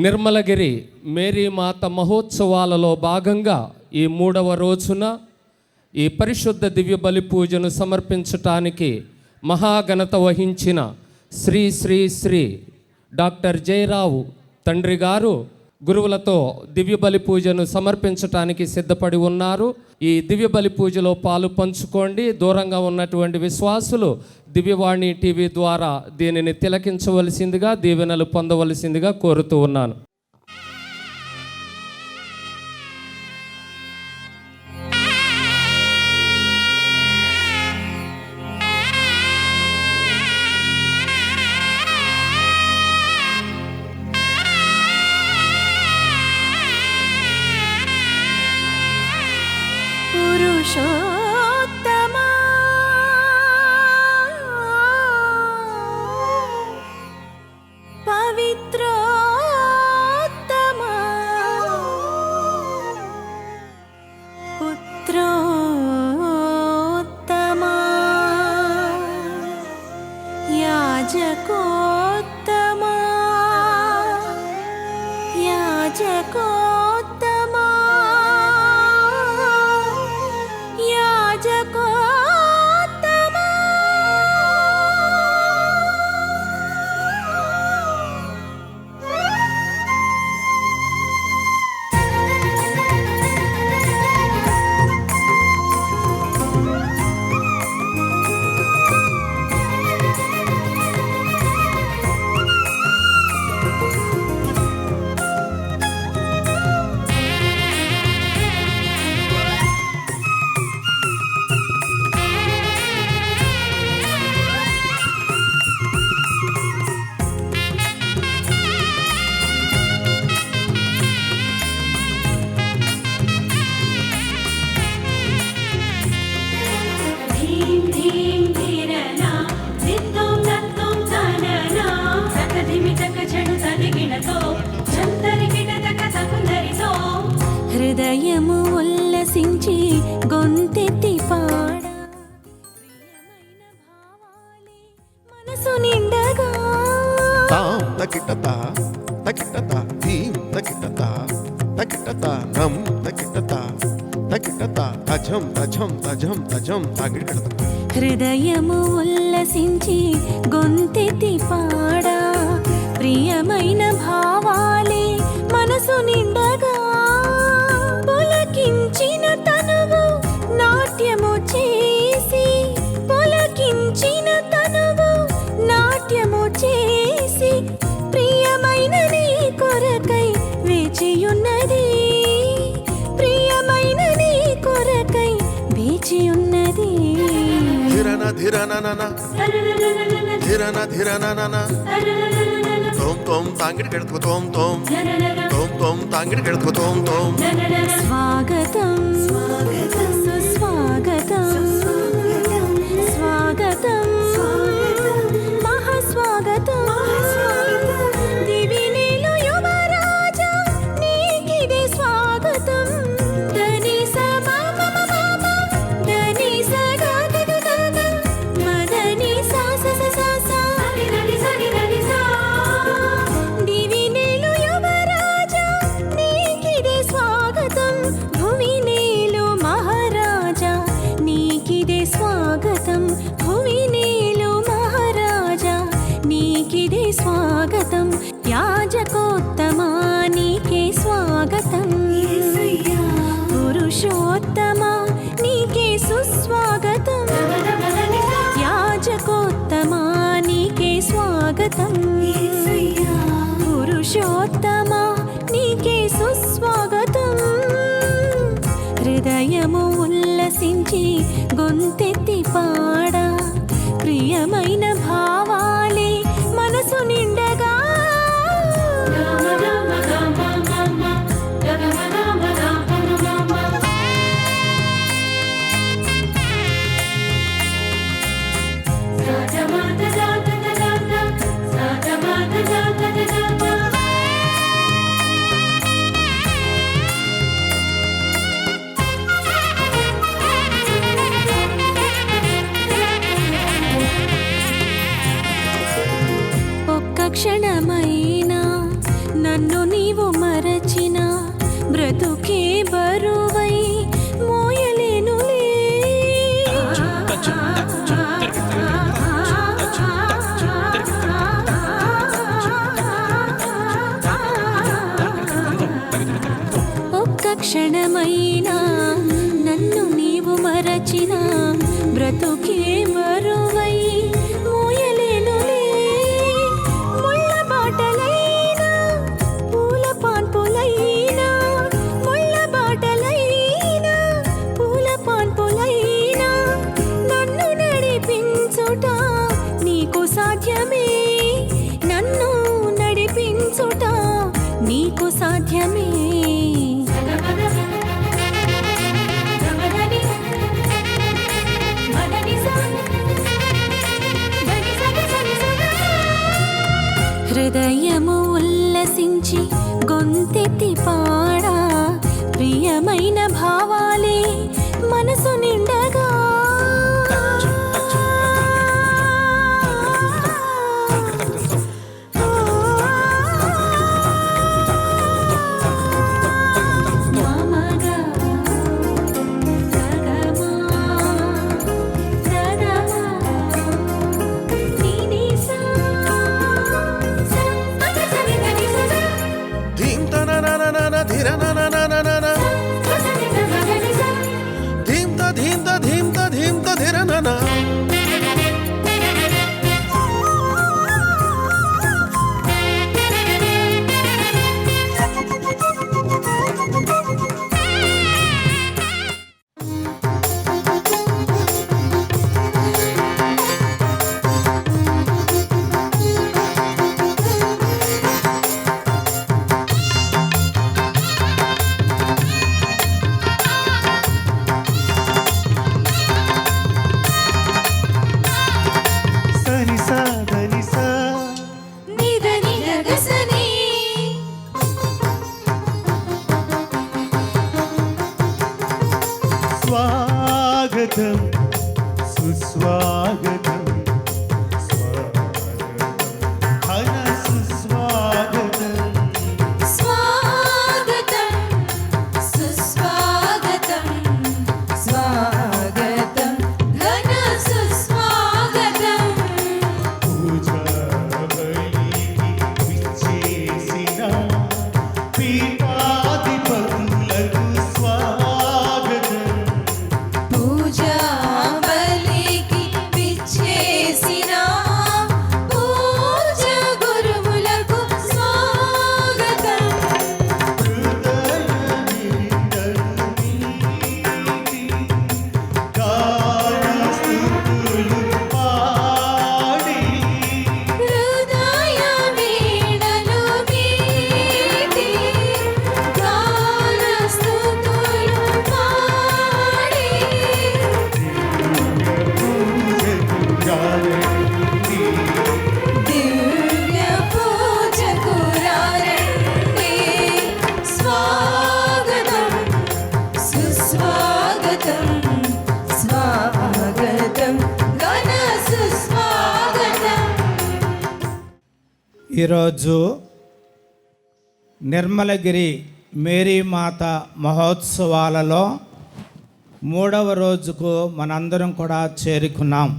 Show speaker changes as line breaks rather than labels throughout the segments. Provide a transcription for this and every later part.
Nirmalagiri Mary మాత మహోత్సవాలలో భాగంగా ఈ 3వ రోజున ఈ పరిశుద్ధ దివ్య బలి పూజను సమర్పించటానికి మహాఘనత వహించిన శ్రీ శ్రీ శ్రీ డాక్టర్ జయరావు తండ్రి గారు గురువులతో దివ్య బలి పూజను సమర్పించటానికి సిద్ధపడి ఉన్నారు. ఈ దివ్య బలి పూజలో పాలు పంచుకోండి. దూరంగా ఉన్నటువంటి విశ్వాసులు దివ్యవాణి టీవీ ద్వారా దీనిని తిలకించవలసిందిగా, దీవెనలు పొందవలసిందిగా కోరుతూ ఉన్నాను.
పురుషోత్తమా పవిత్రోత్తమా పుత్రోత్తమా యాజకోత్తమా యాజకోత్తమా హృదయము ఉల్లసించి గొంతెత్తి పాడ ప్రియమైన భావాలే మనసు నిండగా
తాం తకిటత తకిటత ధీం తకిటత తకిటత నం తకిటత తకిటత తజం తజం తజం తజం తకిటత.
హృదయము ఉల్లసించి గొంతెత్తి పాడ ప్రియమైన భావాలే మనసు నిండగా పొలకించిన తనువు నాట్యము చేసి పొలకించిన తనువు నాట్యము చేసి ప్రియమైన నీ కొరకై వేచియున్నది ప్రియమైన నీ కొరకై వేచియున్నది.
ధిరన ధిరననన ధిరన ధిరననన తోం తోం తాంగిడి కెడతకు తోం తోం తోం తోం తాంగిడి కెడతకు తోం తోం.
స్వాగతం స్వాగతం సుస్వాగతం స్వాగతం మహాస్వాగతం దివినేలు యువరాజా నీకిదే స్వాగతం. ధనిస మమ మమ ధనిస గగ గగ మదని సా స స స స దివినేలు యువరాజా నీకిదే స్వాగతం. భువినేలు మహారాజా నీకిదే స్వాగతం. భువినేలు మహారాజా నీకిదే స్వాగతం. యాజకోత్తమా నీకే స్వాగతం. పురుషోత్తమా నీకే సుస్వాగతం. యాజకోత్తమా నీకే స్వాగతం. పురుషోత్తమా నీకే సుస్వాగతం. హృదయము ఉల్లసించి గొంతెత్తి పాడ ప్రియమైన భావాలే మనసు నిండగా క్షణమైనా నన్ను నీ మరచిన బ్రతుకే బరువై మోయలేనులే. ముళ్ళ బాటలైనా పూల పాన్పులైనా, ముళ్ళ బాటలైనా పూల పాన్పులైనా నన్ను నడిపించుట నీకు సాధ్యమే. నన్ను నడిపించుట నీకు సాధ్యమే. హృదయము ఉల్లసించి గొంతెత్తి పాడా, ప్రియమైన భావాలే మనసు నిండగా.
స్వాగతం సుస్వాగతం, ఘన సుస్వాగతం.
స్వాగతం సుస్వాగతం, స్వాగతం ఘన సుస్వాగతం.
పూజా బలికి విచ్చేసిన పీఠాధిపతులకు స్వాగతం.
పూజా బలికి విచ్చేసిన పూజ గురువులకు స్వాగతం. హృదయ వీణలు మీటి, గాన స్తుతులు పాడి. దివ్య పూజకు రండి. స్వాగతం సుస్వాగతం, స్వాగతం ఘన సుస్వాగతం.
ఈరోజు నిర్మలగిరి మేరీమాత మహోత్సవాలలో 3వ రోజుకు మనందరం కూడా చేరుకున్నాం.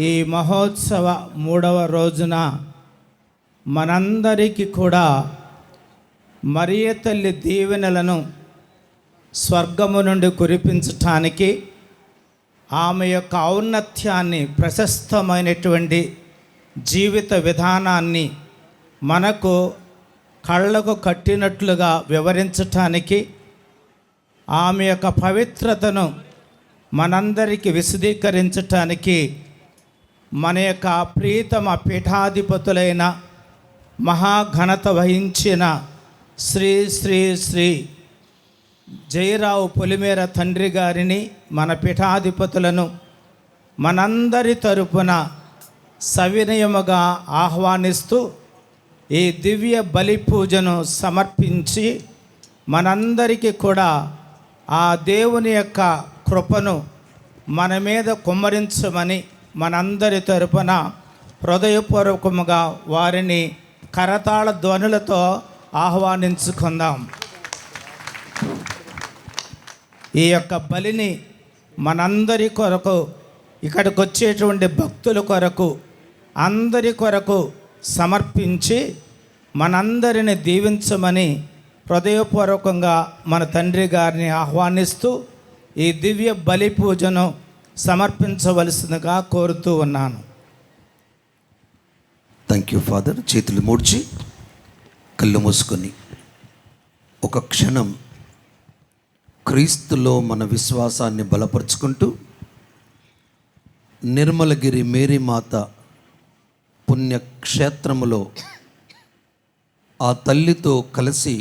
ఈ మహోత్సవ 3వ రోజున మనందరికీ కూడా మరియ తల్లి దీవెనలను స్వర్గము నుండి కురిపించటానికి, ఆమె యొక్క ఔన్నత్యాన్ని, ప్రశస్తమైనటువంటి జీవిత విధానాన్ని మనకు కళ్ళకు కట్టినట్లుగా వివరించటానికి, ఆమె యొక్క పవిత్రతను మనందరికీ విశదీకరించటానికి మన యొక్క ప్రీతమ పీఠాధిపతులైన మహాఘనత వహించిన శ్రీ శ్రీ శ్రీ జయరావు పొలిమేర తండ్రి గారిని, మన పీఠాధిపతులను మనందరి తరపున సవినయముగా ఆహ్వానిస్తూ ఈ దివ్య బలి పూజను సమర్పించి మనందరికీ కూడా ఆ దేవుని యొక్క కృపను మన మీద కుమ్మరించమని మనందరి తరపున హృదయపూర్వకముగా వారిని కరతాళ ధ్వనులతో ఆహ్వానించుకుందాం. ఈ యొక్క బలిని మనందరి కొరకు, ఇక్కడికి వచ్చేటువంటి భక్తుల కొరకు, అందరి కొరకు సమర్పించి మనందరిని దీవించమని హృదయపూర్వకంగా మన తండ్రి గారిని ఆహ్వానిస్తూ ఈ దివ్య బలి పూజను సమర్పించవలసిందిగా కోరుతూ ఉన్నాను.
Thank you father. చేతులు మూడ్చి కళ్ళు మూసుకొని ఒక క్షణం క్రీస్తులో మన విశ్వాసాన్ని బలపరుచుకుంటూ నిర్మలగిరి మేరీ మాత పుణ్యక్షేత్రములో ఆ తల్లితో కలిసి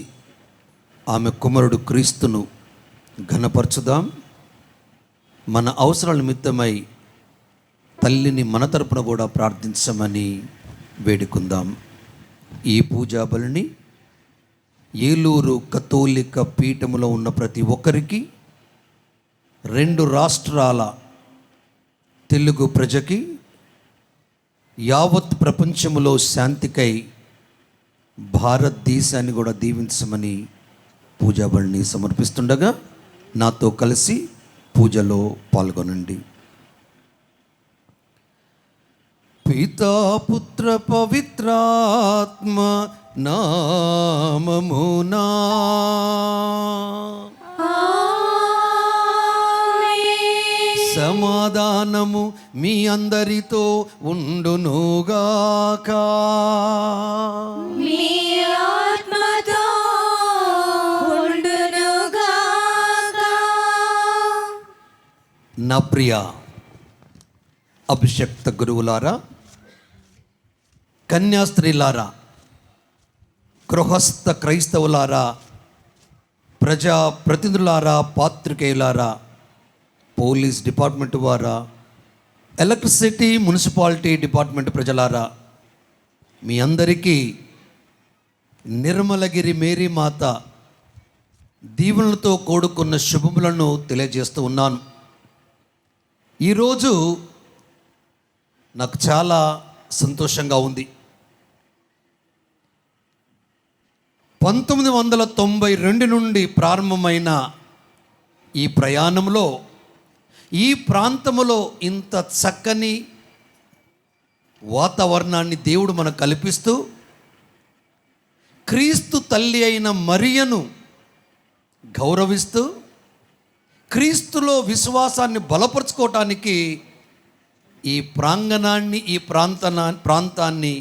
ఆమె కుమారుడు క్రీస్తును ఘనపరచుదాం. మన అవసరాల నిమిత్తమై తల్లిని మన తరపున కూడా ప్రార్థించమని వేడుకుందాం. ఈ పూజా బలిని ఏలూరు కథోలిక పీఠములో ఉన్న ప్రతి ఒక్కరికి, 2 రాష్ట్రాల తెలుగు ప్రజకి, యావత్ ప్రపంచములో శాంతికై భారతదేశాన్ని కూడా దీవించమని పూజా బలిని సమర్పిస్తుండగా నాతో కలిసి పూజలో పాల్గొనండి. పితా పుత్ర పవిత్రాత్మ నామమునా సమాధానము మీ అందరితో ఉండునుగాక.
మీ ఆత్మతో ఉండునుగాక.
నా ప్రియ అభిషక్త గురువులారా, కన్యాస్త్రీలారా, గృహస్థ క్రైస్తవులారా, ప్రజా ప్రతినిధులారా, పాత్రికేయులారా, పోలీస్ డిపార్ట్మెంట్ వారా, ఎలక్ట్రిసిటీ మున్సిపాలిటీ డిపార్ట్మెంట్ ప్రజలారా, మీ అందరికీ నిర్మలగిరి మేరీ మాత దీవెనలతో కూడుకున్న శుభములను తెలియజేస్తూ ఉన్నాను. ఈరోజు నాకు చాలా సంతోషంగా ఉంది. 1992 నుండి ప్రారంభమైన ఈ ప్రయాణంలో ఈ ప్రాంతంలో ఇంత చక్కని వాతావరణాన్ని దేవుడు మనకు కల్పిస్తూ క్రీస్తు తల్లి అయిన మరియను గౌరవిస్తూ క్రీస్తులో విశ్వాసాన్ని బలపరుచుకోవటానికి ఈ ప్రాంగణాన్ని, ఈ ప్రాంతాన్ని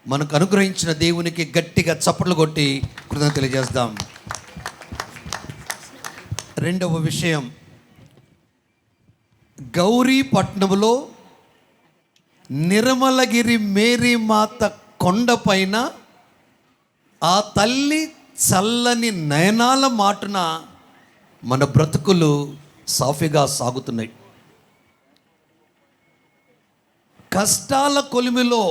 మనకు అనుగ్రహించిన దేవునికి గట్టిగా చప్పట్లు కొట్టి కృతజ్ఞత తెలియజేద్దాం. రెండవ విషయం, గౌరీపట్నంలో నిర్మలగిరి మేరీ మాత కొండపైన ఆ తల్లి చల్లని నయనాల మాటున మన బ్రతుకులు సాఫీగా సాగుతున్నాయి. కష్టాల కొలిమిలో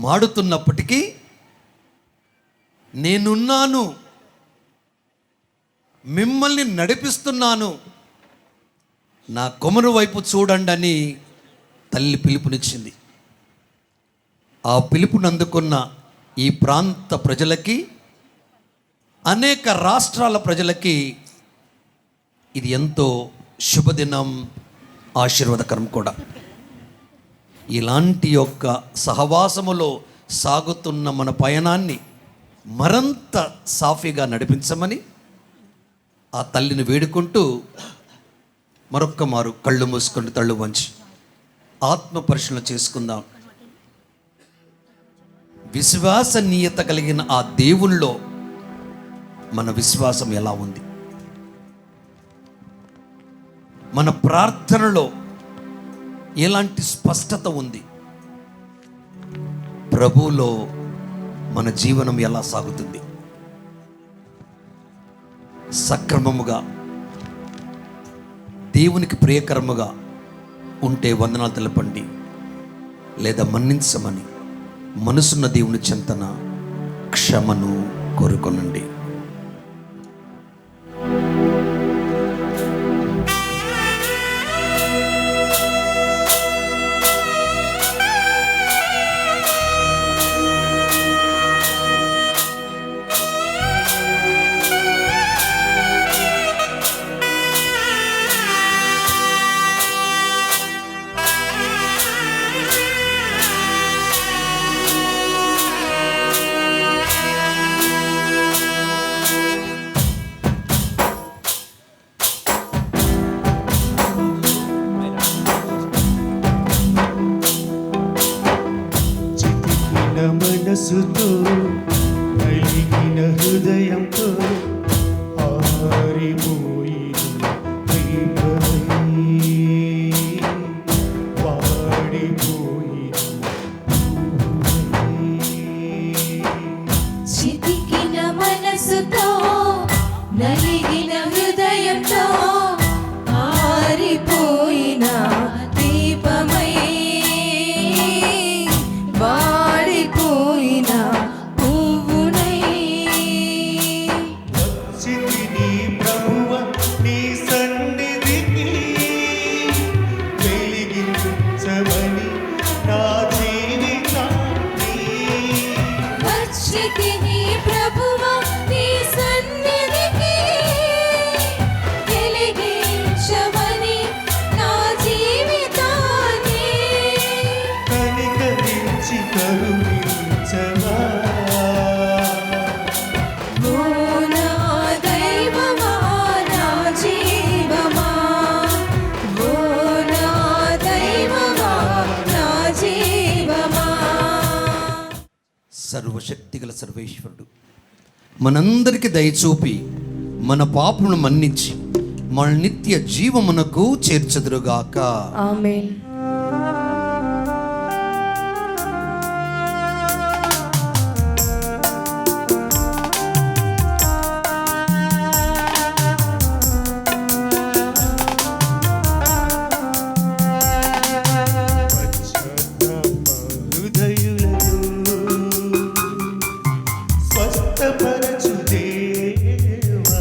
మాడుతున్నప్పటికీ నేనున్నాను, మిమ్మల్ని నడిపిస్తున్నాను, నా కొమరు వైపు చూడండి అని తల్లి పిలుపునిచ్చింది. ఆ పిలుపుని అందుకున్న ఈ ప్రాంత ప్రజలకి, అనేక రాష్ట్రాల ప్రజలకి ఇది ఎంతో శుభదినం, ఆశీర్వాదకరం కూడా. ఇలాంటి యొక్క సహవాసములో సాగుతున్న మన పయనాన్ని మరింత సాఫీగా నడిపించమని ఆ తల్లిని వేడుకుంటూ మరొక్క మారు కళ్ళు మూసుకొని తళ్ళు వంచి ఆత్మ పరిశీలన చేసుకుందాం. విశ్వసనీయత కలిగిన ఆ దేవునిలో మన విశ్వాసం ఎలా ఉంది? మన ప్రార్థనలో ఎలాంటి స్పష్టత ఉంది? ప్రభువులో మన జీవనం ఎలా సాగుతుంది? సక్రమముగా దేవునికి ప్రియకరముగా ఉంటే వందనాలు తెలపండి, లేదా మన్నించమని మనసున్న దేవుని చెంతన క్షమను కోరుకొనండి.
మనసుతో కలిగిన హృదయంతో ఆరిపోయిన దీపమై వాడిపోయిన
చితికిన మనసుతో నలిగిన హృదయంతో ఆరిపోయిన దీపమై వాడిపోయిన పువ్వునై
వచ్చితిని ప్రభువ నీ సన్నిధికి వెలిగించమని నా జీవితాన్ని
వచ్చితిని ప్రభువా నీ సన్నిధికి వెలిగించమని నా జీవితాన్ని
కనికరించి కరుణించవా
ఓ నా దైవమా నా జీవమా ఓ నా దైవమా నా జీవమా
సర్వశక్తిగల సర్వేశ్వరుడు మనందరికి దయచూపి మన పాపమును మన్నించి మన నిత్య జీవమునకు చేర్చదురుగాక.
ఆమేన్.
స్వస్థపరచు దేవా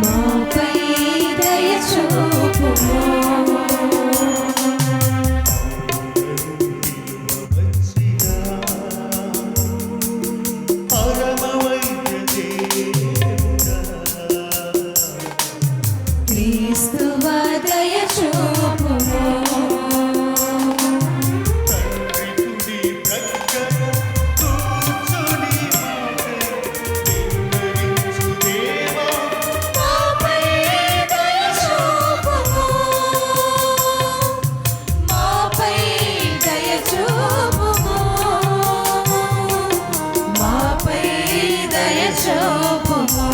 మాపై దయ చూపుము
వచ్చినా పరమవైద్య దేవుడా
క్రీస్తువ దయ చూపుము
తండ్రి కుడి ప్రక్కన కూర్చొని విన్నవించు దేవా
మాపై దయ చూపుము మాపై దయ చూపుము మాపై దయ చూపుము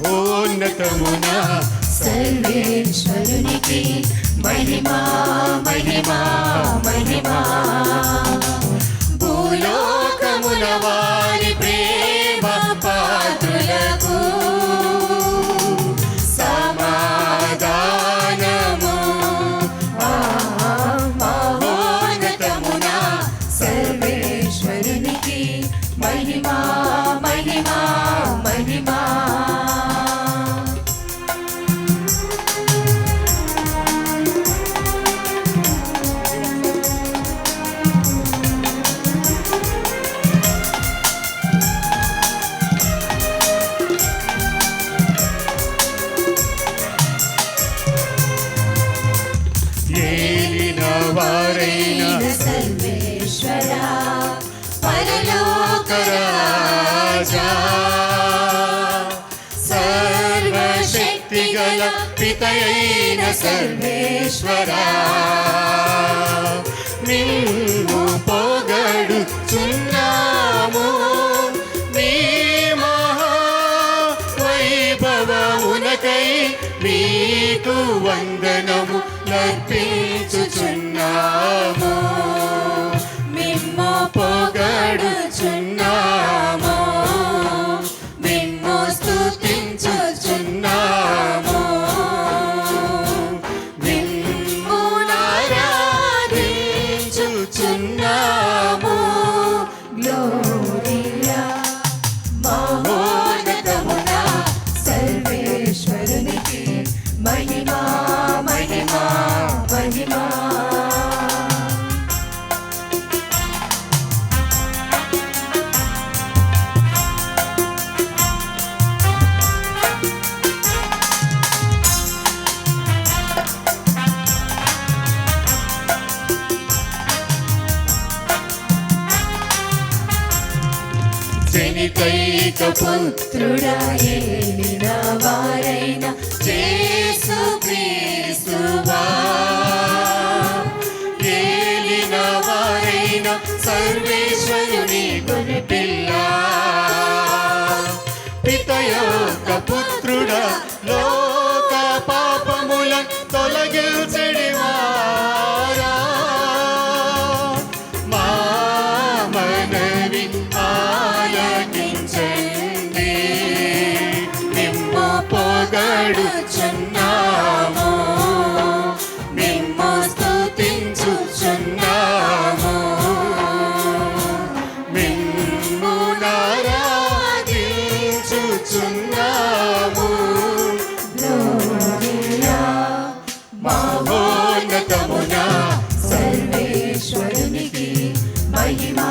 మహోన్నతమున
సర్వేశ్వరునికి మహిమా మహిమా మహిమా భూలోకమున వారి ప్రేమ పాత్రులకు సమాధానము మహోన్నతమున సర్వేశ్వరునికి మహిమా మహిమా మహిమా
ఏలిన వారైన
సర్వేశ్వర పరలోక రాజా సర్వశక్తిగల పితయైన సర్వేశ్వర నిన్ను పొగడుచున్నాము నీ మహా వైభవమునకై నీకు వందనము నర్పించుచున్నాము మిమ్ము పొగడుచున్నాము మిమ్ము స్తుతించుచున్నాము మిమ్ము ఆరాధించుచున్నాము గ్లోరియా మహోన్నతమున సర్వేశ్వరునికి మహిమా మహిమా మహిమా
జనితైక
పుత్రుడా ఏలిన వారైన యేసు క్రీస్తువా,
ఏలిన వారైన సర్వేశ్వరుని గొర్రెపిల్ల, పిత యొక్క పుత్రుడా లోక పాపముల తొలగించెడివారా, మా మనవి ఆలకించండి, మిమ్ము పొగడుచున్నాము, మిమ్ము స్తుతించుచున్నాము, మిమ్ము ఆరాధించుచున్నాము. మహోన్నతమున
సర్వేశ్వరునికి మహిమా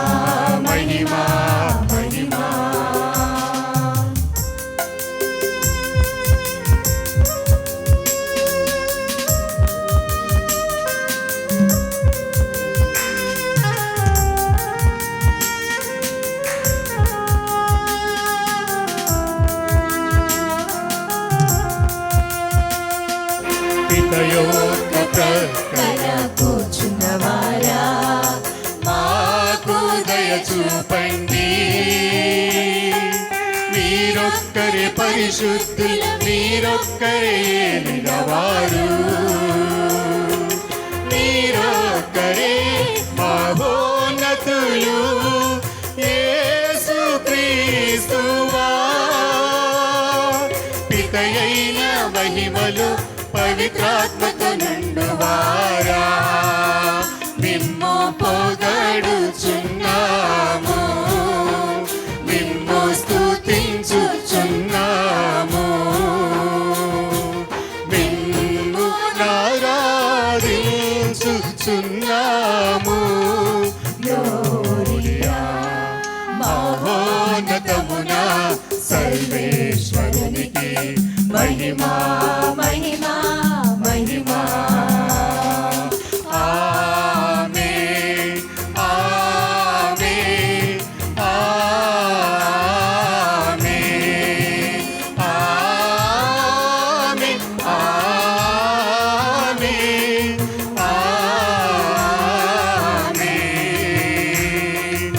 మహిమా మహిమా. పిత యొక్క ప్రక్కన
కూర్చున్నవారా
మాకు దయ చూపండి, మీరొక్కరే పరిశుద్ధులు, మీరొక్కరే ఏలినవారు, మీరొక్కరే మహోన్నతులు, యేసు క్రీస్తువా, పితయైన మహిమలు పవిత్రాత్మతో నిండువారా, మిమ్ము పొగడుచున్నాము, మిమ్ము స్తుతించుచున్నాము, మిమ్ము ఆరాధించుచున్నాము. గ్లోరియా మహోన్నతమున సర్వేశ్వరునికి మహిమా
మహిమా మహిమా.
ఆమేన్ ఆమేన్ ఆమేన్ ఆమేన్ ఆమేన్ ఆమేన్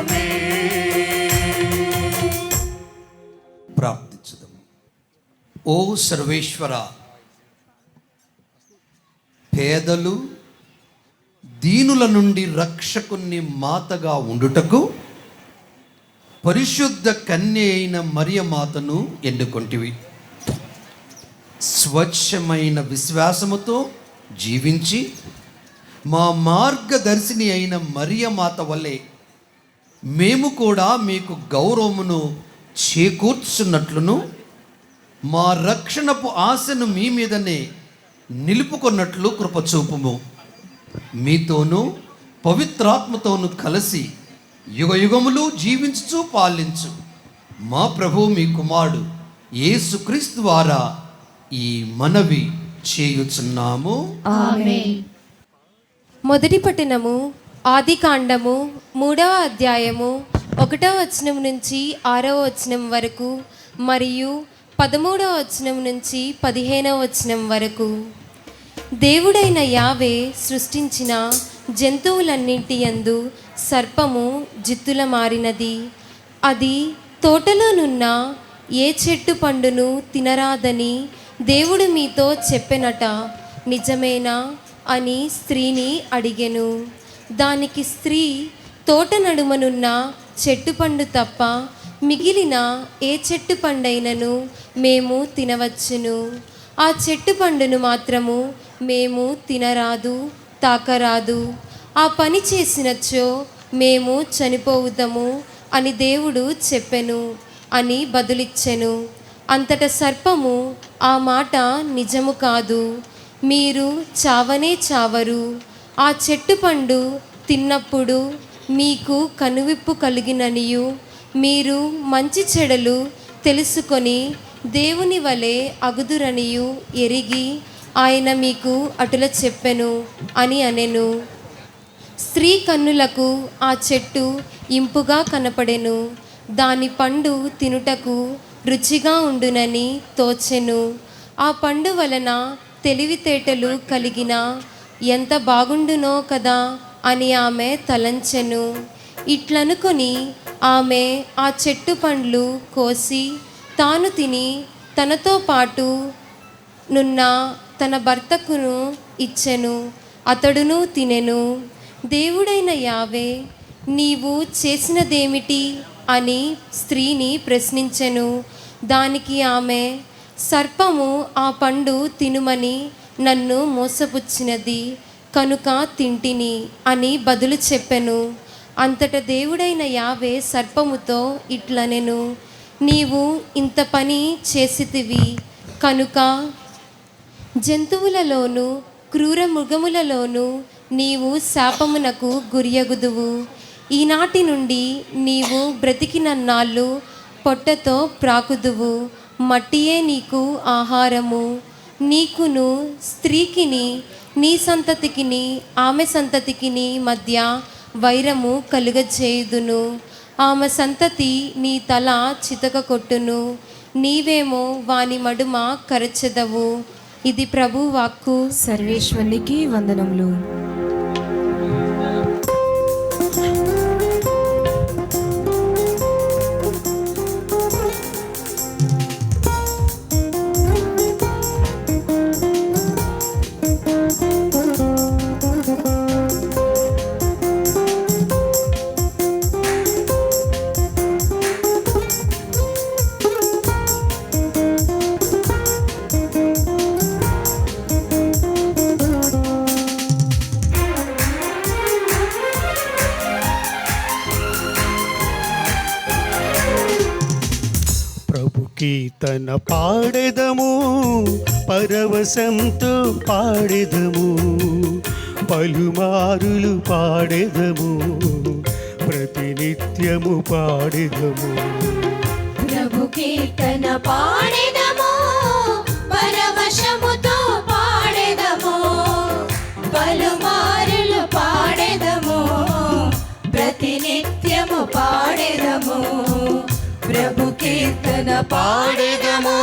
ఆమేన్.
ప్రార్థించుదాము. ఓ సర్వేశ్వర, పేదలు దీనుల నుండి రక్షకుని మాతగా ఉండుటకు పరిశుద్ధ కన్య అయిన మరియ మాతను ఎన్నుకొంటివి. స్వచ్ఛమైన విశ్వాసముతో జీవించి మా మార్గదర్శిని అయిన మరియ మాత వల్లే మేము కూడా మీకు గౌరవమును చేకూర్చున్నట్లును మా రక్షణపు ఆశను మీ మీదనే నిలుపుకొన్నట్లు కృపచూపుము. మీతోనూ పవిత్రాత్మతోనూ కలిసి యుగయుగములు జీవించుచు పాలించు మా ప్రభు మీ కుమారుడు యేసుక్రీస్తు ద్వారా ఈ మనవి చేయుచున్నాము.
ఆమేన్.
మొదటి పట్టణము ఆదికాండము 3వ అధ్యాయము 1వ వచనం నుంచి 6వ వచనం వరకు మరియు 13వ వచనం నుంచి 15వ వచనం వరకు. దేవుడైన యావే సృష్టించిన జంతువులన్నింటి యందు సర్పము జిత్తుల మారినది. అది తోటలోనున్న ఏ చెట్టు పండును తినరాదని దేవుడు మీతో చెప్పెనట, నిజమేనా అని స్త్రీని అడిగెను. దానికి స్త్రీ, తోట నడుమనున్న చెట్టు పండు తప్ప మిగిలిన ఏ చెట్టు పండైనను మేము తినవచ్చును. ఆ చెట్టు పండును మాత్రము మేము తినరాదు, తాకరాదు. ఆ పని చేసినచో మేము చనిపోవుదము అని దేవుడు చెప్పెను అని బదులిచ్చెను. అంతట సర్పము, ఆ మాట నిజము కాదు, మీరు చావనే చావరు. ఆ చెట్టు పండు తిన్నప్పుడు మీకు కనువిప్పు కలిగిననియు మీరు మంచి చెడులు తెలుసుకొని దేవుని వలె అగుదురనియు ఎరిగి ఆయన మీకు అటుల చెప్పెను అని అనెను. స్త్రీ కన్నులకు ఆ చెట్టు ఇంపుగా కనపడెను, దాని పండు తినుటకు రుచిగా ఉండునని తోచెను. ఆ పండు వలన తెలివితేటలు కలిగిన ఎంత బాగుండునో కదా అని ఆమె తలంచెను. ఇట్లనుకొని ఆమె ఆ చెట్టు పండ్లు కోసి తాను తిని తనతో పాటు నున్న తన భర్తకును ఇచ్చెను. అతడును తినెను. దేవుడైన యావే, నీవు చేసినదేమిటి అని స్త్రీని ప్రశ్నించెను. దానికి ఆమె, సర్పము ఆ పండు తినుమని నన్ను మోసపుచ్చినది కనుక తింటిని అని బదులు చెప్పెను. అంతట దేవుడైన యావే సర్పముతో ఇట్లనెను, నీవు ఇంత పని చేసితివి కనుక జంతువులలోను క్రూర మృగములలోను నీవు శాపమునకు గురియగుదువు. ఈనాటి నుండి నీవు బ్రతికినన్నాళ్ళు పొట్టతో ప్రాకుదువు, మట్టియే నీకు ఆహారము. నీకును స్త్రీకిని నీ సంతతికిని ఆమె సంతతికిని మధ్య వైరము కలుగచేయుదును. ఆమె సంతతి నీ తల చితక కొట్టును, నీవేమో వాని మడుమ కరచెదవు. ఇది ప్రభు వాక్కు.
సర్వేశ్వరునికి వందనములు.
కీర్తన పాడెదము, పరవశంతో పాడెదము, పలుమారులు పాడెదము, ప్రతినిత్యము పాడెదము.
ప్రభు కీర్తన పాడెదము, పరవశముతో పాడెదము, పలుమారులు పాడెదము, ప్రతినిత్యము పాడెదము. ప్రభు కీర్తన పాడెదము.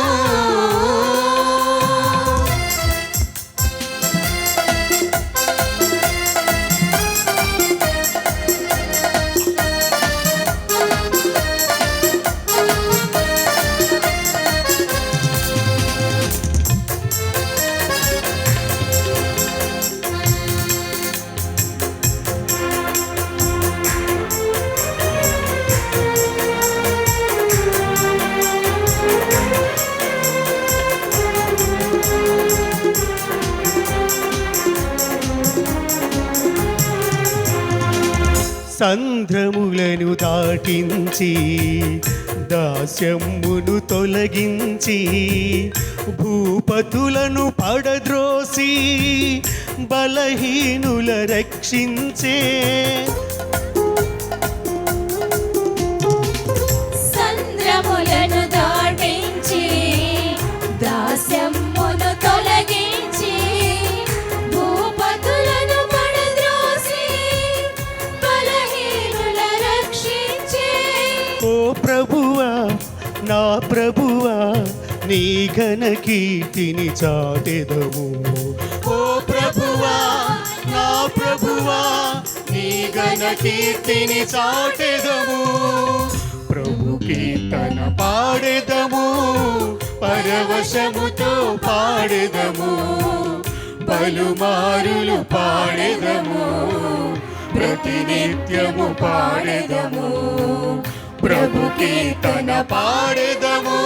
సంద్రములను దాటించి దాస్యమును తొలగించి భూపతులను పడద్రోసి బలహీనుల రక్షించే.
సంద్రములను దాటించి దాస్యమును తొలగించి భూపతులను పడద్రోసి బలహీనుల రక్షించే.
ఓ ప్రభువా, నా ప్రభువా, నీ ఘన కీర్తిని చాటెదము. ఓ ప్రభువా, నా ప్రభువా, నీ ఘన కీర్తిని చాటెదము. ప్రభు కీర్తన పాడెదము, పరవశముతో పాడెదము, పలుమారులు పాడెదము, ప్రతినిత్యము పాడెదము. ప్రభు కీర్తన పాడెదము.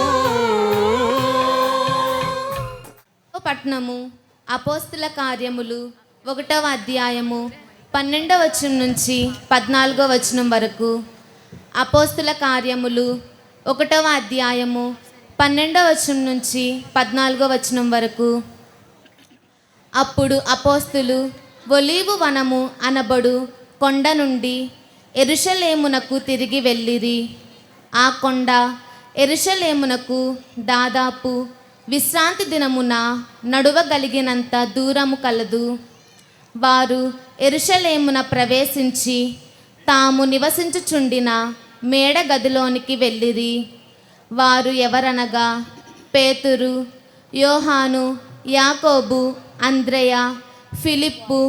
పట్నము అపోస్తుల కార్యములు 1వ అధ్యాయము 12వ వచనం నుంచి 14వ వచనం వరకు. అపోస్తుల కార్యములు 1వ అధ్యాయము 12వ వచనం నుంచి 14వ వచనం వరకు. అప్పుడు అపోస్తులు ఒలీవు వనము అనబడు కొండ నుండి యెరూషలేమునకు తిరిగి వెళ్ళిరి. ఆ కొండ యెరూషలేమునకు దాదాపు విశ్రాంతి దినమున నడువగలిగినంత దూరము కలదు. వారు యెరూషలేమున ప్రవేశించి తాము నివసించుచుండిన మేడ గదిలోనికి వెళ్ళిరి. వారు ఎవరనగా పేతురు, యోహాను, యాకోబు, అంద్రెయ, ఫిలిప్పు,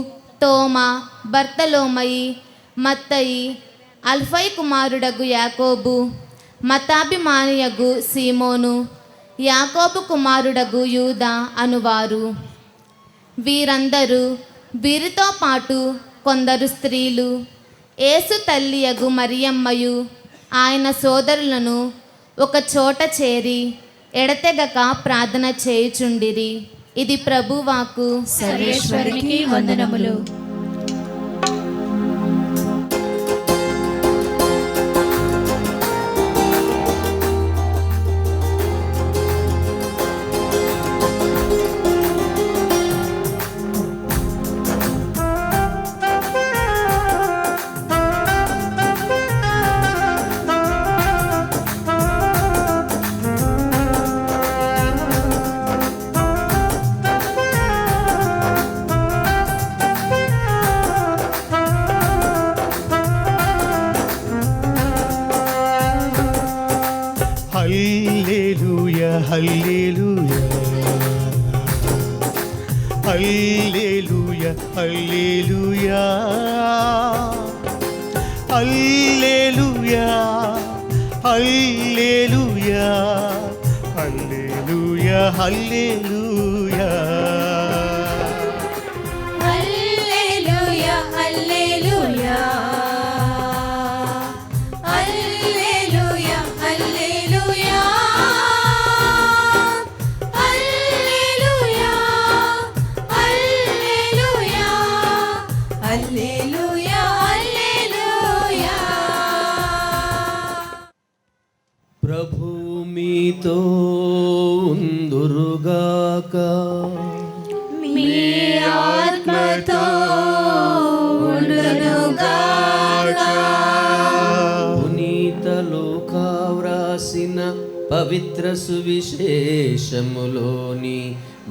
తోమా, బర్తలోమయి, మత్తయి, అల్ఫై కుమారుడగు యాకోబు, మతాభిమానియగు సీమోను, యాకోబు కుమారుడగు యూదా అనువారు. వీరితో పాటు కొందరు స్త్రీలు యేసు తల్లియగు మరియమ్మయు ఆయన సోదరులను ఒక చోట చేరి ఎడతెగక ప్రార్థన చేయుచుండిరి. ఇది ప్రభువాకు.
సర్వేశ్వరునికి వందనములు.
హల్లెలూయా హల్లెలూయా హల్లెలూయా హల్లెలూయా హల్లెలూయా హల్లెలూయా హల్లెలూయా హల్లెలూయా
హల్లెలూయా హల్లెలూయా హల్లెలూయా హల్లెలూయా హల్లెలూయా హల్లెలూయా హల్లెలూయా హల్లెలూయా.
ప్రభు మీతో ఉందురుగాక.
మీ ఆత్మతో ఉండునుగాక.
పునీత లూకా వ్రాసిన పవిత్ర సువిశేషములోని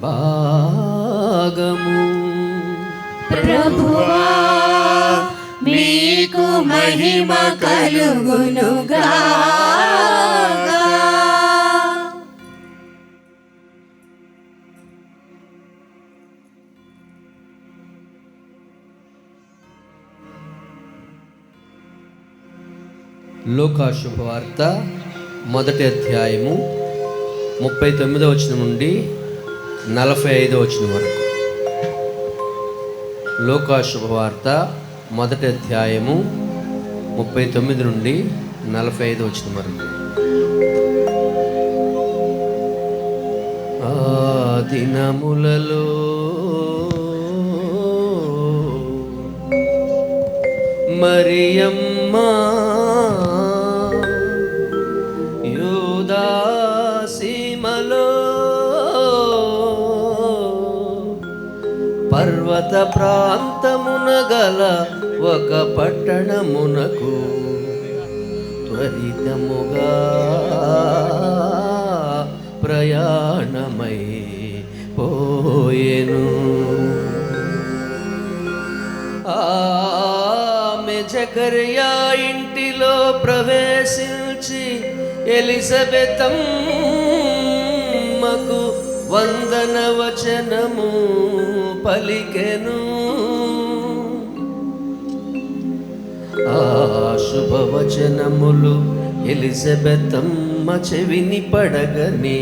భాగము.
ప్రభువా మీకు మహిమ కలుగునుగాక.
లూకా శుభవార్త 1వ అధ్యాయము 39వ వచనం నుండి 45వ వచనం వరకు. లూకా శుభవార్త 1వ అధ్యాయము 39 నుండి 45వ వచనం వరకు. ఆ దినములలో మరియమ్మ యూదా సీమలో పర్వత ప్రాంతమున గల ఒక పట్టణమునకు త్వరితముగా ప్రయాణమై పోయెను. ఆమె జకర్యా ఇంటిలో ప్రవేశించి ఎలిజబెతమ్మకు వందనవచనము పలికెను. ఆ శుభవచనములు ఎలిజబెతమ్మ చెవిని పడగని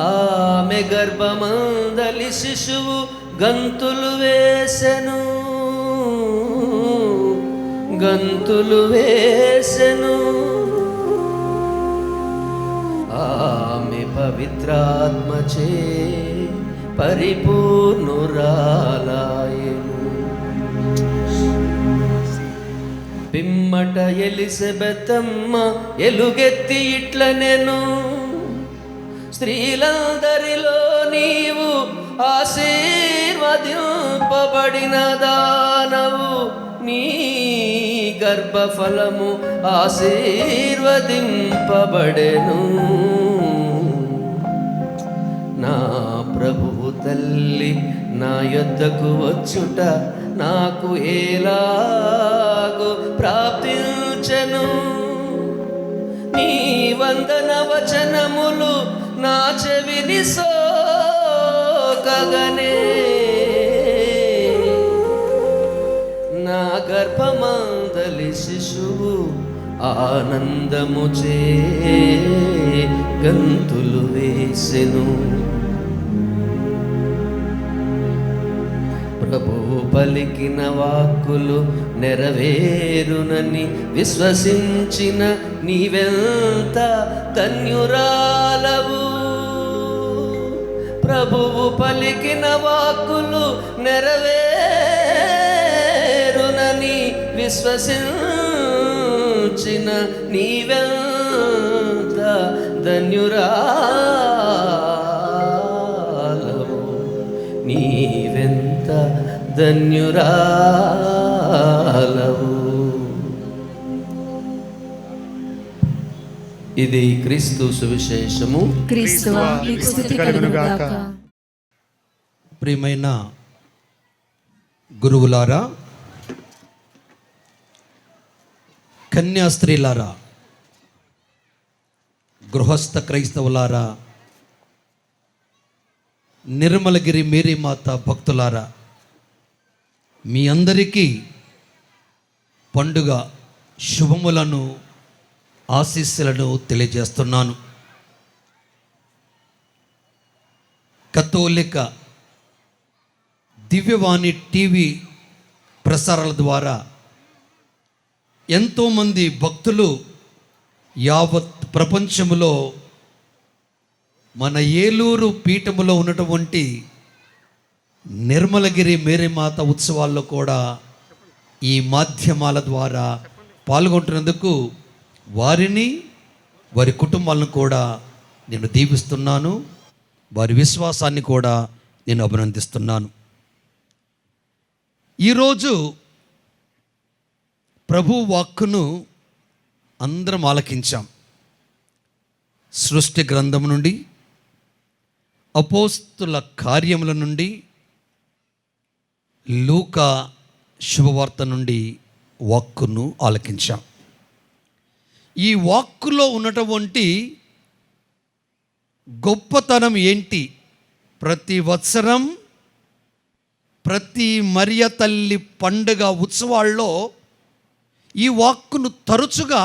ఆమె గర్భమందలి శిశువు గంతులు వేసెను. ఆమె పవిత్రాత్మచే పరిపూర్ణురాలాయెను. పిమ్మట ఎలిజబెతమ్మ ఎలుగెత్తి ఇట్లనెను, స్త్రీలందరిలో నీవు ఆశీర్వదింపబడిన దానవు, నీ గర్భఫలము ఆశీర్వదింపబడెను. నా ప్రభువు తల్లి నా యొద్దకు వచ్చుట నాకు ఎలాగో ప్రాప్తించెను. నీ వందన వచనములు నా చెవిని సోకగనే నా గర్భమందలి శిశువు ఆనందముచే గంతులు వేసెను. ప్రభువు పలికిన వాక్కులు నెరవేరునని విశ్వసించిన నీవెంత ధన్యురాలవు. ప్రభువు పలికిన వాక్కులు నెరవేరునని విశ్వసించిన నీవెంత ధన్యురాలవు. నీవెంత ధన్యురాలవు. ఇది క్రీస్తు సువిశేషము.
క్రీస్తువా మీకు స్తుతి కలుగునుగాక.
ప్రియమైన గురువులారా, కన్యాస్త్రీలారా, గృహస్థ క్రైస్తవులారా, నిర్మలగిరి మేరీమాత భక్తులారా, మీ అందరికీ పండుగ శుభములను ఆశీస్సులను తెలియజేస్తున్నాను. కథోలిక దివ్యవాణి టీవీ ప్రసారాల ద్వారా ఎంతోమంది భక్తులు యావత్ ప్రపంచములో మన ఏలూరు పీఠములో ఉన్నటువంటి నిర్మలగిరి మేరీమాత ఉత్సవాల్లో కూడా ఈ మాధ్యమాల ద్వారా పాల్గొంటున్నందుకు వారిని, వారి కుటుంబాలను కూడా నేను దీవిస్తున్నాను. వారి విశ్వాసాన్ని కూడా నేను అభినందిస్తున్నాను. ఈరోజు ప్రభు వాక్కును అందరం ఆలకించాం. సృష్టి గ్రంథం నుండి, అపోస్తుల కార్యముల నుండి, లూకా శుభవార్త నుండి వాక్కును ఆలకించాం. ఈ వాక్కులో ఉన్నటువంటి గొప్పతనం ఏంటి? ప్రతి వత్సరం ప్రతి మరియ తల్లి పండుగ ఉత్సవాల్లో ఈ వాక్కును తరచుగా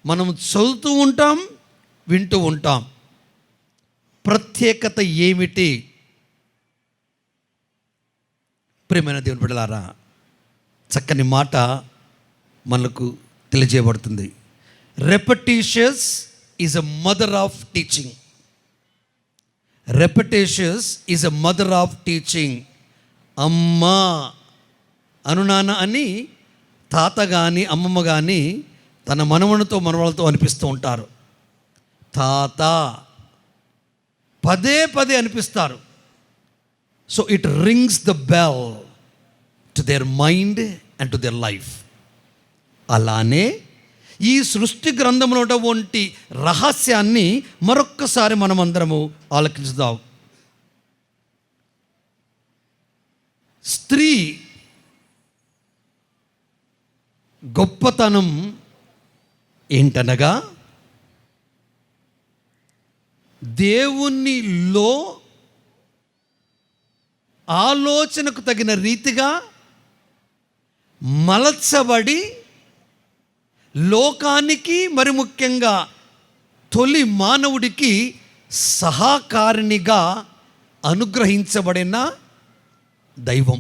మనం చదువుతూ ఉంటాం, వింటూ ఉంటాం. ప్రత్యేకత ఏమిటి? ప్రియమైన దేవుని బిడ్డలారా, చక్కని మాట మనకు తెలియజేయబడుతుంది. Repetitious is a mother of teaching. Repetitious is a mother of teaching. అమ్మా అనునాన్న అని తాత కానీ అమ్మమ్మ కానీ తన మనవనితో మనవలతో అనిపిస్తూ ఉంటారు. తాత పదే పదే అనిపిస్తారు. So it rings the bell to their mind and to their life. అలానే ఈ సృష్టి గ్రంథంలో ఉన్నటువంటి రహస్యాన్ని మరొక్కసారి మనం అందరము ఆలకించుదాం. స్త్రీ గొప్పతనం ఏంటనగా, దేవునిలో ఆలోచనకు తగిన రీతిగా మలచబడి లోకానికి, మరి ముఖ్యంగా తొలి మానవుడికి సహకారినిగా అనుగ్రహించబడిన దైవం.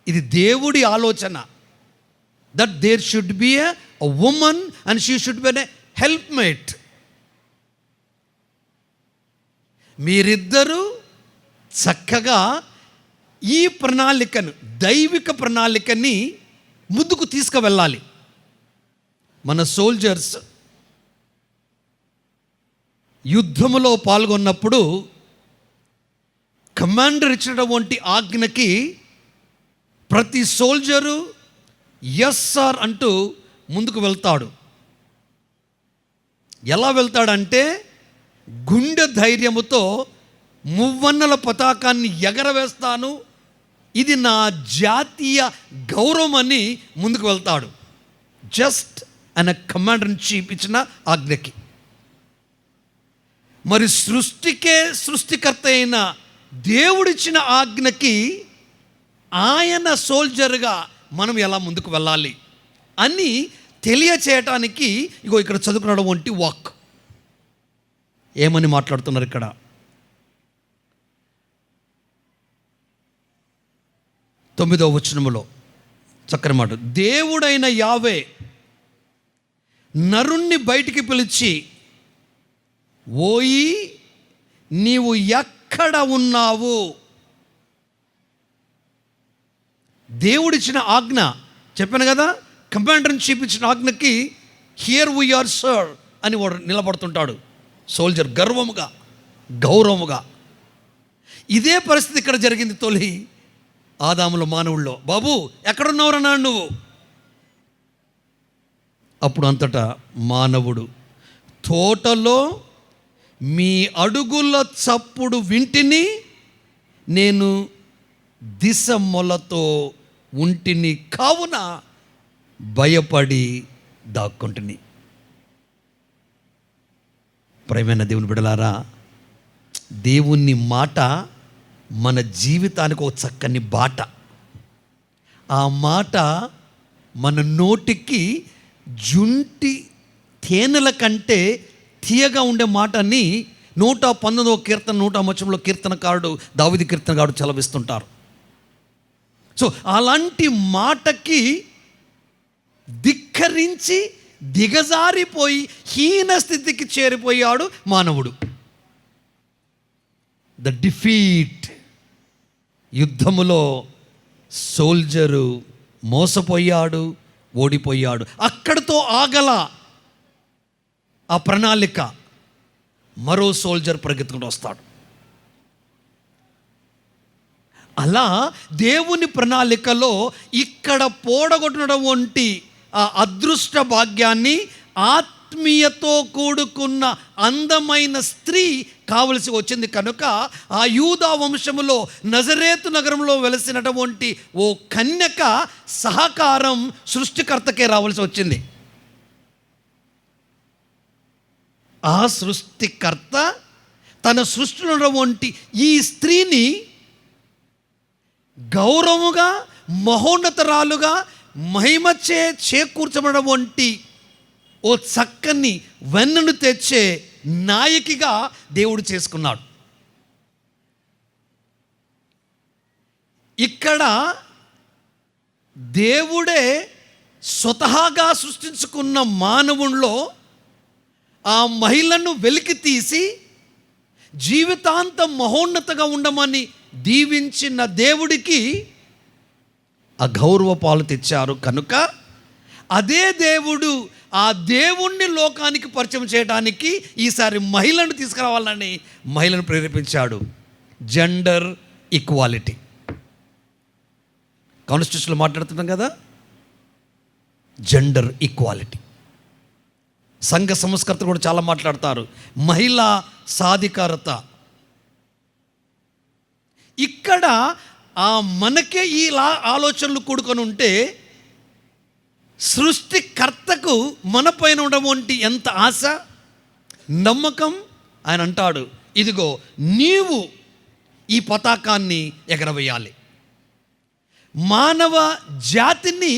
ఇది దేవుడి ఆలోచన. That there should be a woman and she should be a helpmate. మీరిద్దరూ చక్కగా ఈ ప్రణాళికను, దైవిక ప్రణాళికని ముందుకు తీసుకువెళ్ళాలి. మన సోల్జర్స్ యుద్ధములో పాల్గొన్నప్పుడు కమాండర్ ఇచ్చినటువంటి ఆజ్ఞకి ప్రతి సోల్జరు ఎస్ సార్ అంటూ ముందుకు వెళ్తాడు. ఎలా వెళ్తాడంటే, గుండె ధైర్యముతో మువ్వన్నెల పతాకాన్ని ఎగరవేస్తాను, ఇది నా జాతీయ గౌరవం అని ముందుకు వెళ్తాడు. జస్ట్ ఆయన కమాండర్ ఇన్ చీఫ్ ఇచ్చిన ఆజ్ఞకి. మరి సృష్టికర్త అయిన దేవుడిచ్చిన ఆజ్ఞకి ఆయన సోల్జర్గా మనం ఎలా ముందుకు వెళ్ళాలి అని తెలియచేయటానికి ఇగో ఇక్కడ చదువుకున్నాడు వంటి వాక్. ఏమని మాట్లాడుతున్నారు ఇక్కడ? 9వ వచనములో చక్కని మాట. దేవుడైన యావే నరుణ్ణి బయటికి పిలిచి, ఓయి నీవు ఎక్కడ ఉన్నావు? దేవుడిచ్చిన ఆజ్ఞ చెప్పాను కదా, కమాండర్ ఇన్ చీఫ్ ఇచ్చిన ఆజ్ఞకి హియర్ వీ ఆర్ సర్ అని వాడు నిలబడుతుంటాడు సోల్జర్, గర్వముగా గౌరవముగా. ఇదే పరిస్థితి ఇక్కడ జరిగింది. తొలి ఆదాముల మానవుల్లో, బాబు ఎక్కడున్నావురన్నాడు నువ్వు. అప్పుడు అంతటా మానవుడు, తోటలో మీ అడుగుల చప్పుడు వింటిని, నేను దిశ మొలతో ఉంటిని, కావున భయపడి దాక్కుంటుని. ప్రియమైన దేవుని బిడ్డలారా, దేవుని మాట మన జీవితానికి ఒక చక్కని బాట. ఆ మాట మన నోటికి జుంటి తేనెల కంటే తీయగా ఉండే మాటని 119వ కీర్తన 100వ కీర్తనకారుడు దావీదు కీర్తనకారుడు చలవిస్తుంటారు. సో అలాంటి మాటకి ధిక్కరించి దిగజారిపోయి హీన స్థితికి చేరిపోయాడు మానవుడు. ద డిఫీట్, యుద్ధములో సోల్జరు మోసపోయాడు, ఓడిపోయాడు. అక్కడితో ఆగల ఆ ప్రణాళిక. మరో సోల్జర్ పరిగెత్తుకుంటూ వస్తాడు. అలా దేవుని ప్రణాళికలో ఇక్కడ పోడగొట్టినటువంటి ఆ అదృష్ట భాగ్యాన్ని, ఆత్మీయతో కూడుకున్న అందమైన స్త్రీ కావలసి వచ్చింది కనుక ఆ యూదా వంశములో నజరేతు నగరంలో వెలసినటువంటి ఓ కన్యక సహకారం సృష్టికర్తకే రావాల్సి వచ్చింది. ఆ సృష్టికర్త తన సృష్టిలో ఉన్నటువంటి ఈ స్త్రీని గౌరవముగా, మహోన్నతరాలుగా, మహిమచే చేకూర్చబడినటువంటి ఓ చక్కని వెన్నను తెచ్చే నాయకిగా దేవుడు చేసుకున్నాడు. ఇక్కడ దేవుడే స్వతహాగా సృష్టించుకున్న మానవుల్లో ఆ మహిళను వెలికి తీసి జీవితాంతం మహోన్నతగా ఉండమని దీవించిన దేవుడికి అగౌరవ పాలు తెచ్చారు కనుక అదే దేవుడు ఆ దేవుణ్ణి లోకానికి పరిచయం చేయడానికి ఈసారి మహిళను తీసుకురావాలని మహిళను ప్రేరేపించాడు. జెండర్ ఈక్వాలిటీ కాన్స్టిట్యూషన్లో మాట్లాడుతున్నాం కదా, జెండర్ ఈక్వాలిటీ. సంఘ సంస్కర్తలు కూడా చాలా మాట్లాడతారు, మహిళా సాధికారత. ఇక్కడ ఆ మనకే ఈ ఆలోచనలు కూడుకొని ఉంటే సృష్టికర్తకు మన పైన ఉన్నటువంటి ఎంత ఆశ, నమ్మకం. ఆయన అంటాడు, ఇదిగో నీవు ఈ పతాకాన్ని ఎగరవేయాలి, మానవ జాతిని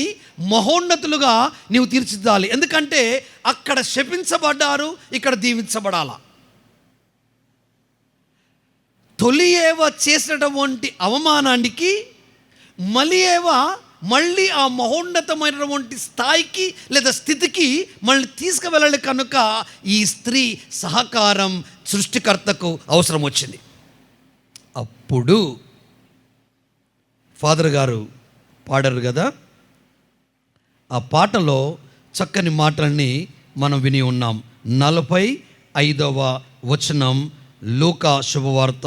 మహోన్నతులుగా నీవు తీర్చిదిద్దాలి. ఎందుకంటే అక్కడ శపించబడ్డారు, ఇక్కడ దీవించబడాల. తొలి ఏవ చేసినటువంటి అవమానానికి మళ్ళీ ఆ మహోన్నతమైనటువంటి స్థాయికి లేదా స్థితికి మళ్ళీ తీసుకువెళ్ళాలి కనుక ఈ స్త్రీ సహకారం సృష్టికర్తకు అవసరం వచ్చింది. అప్పుడు ఫాదర్ గారు పాడారు కదా, ఆ పాటలో చక్కని మాటల్ని మనం విని ఉన్నాం. 45వ వచనం లూకా శుభవార్త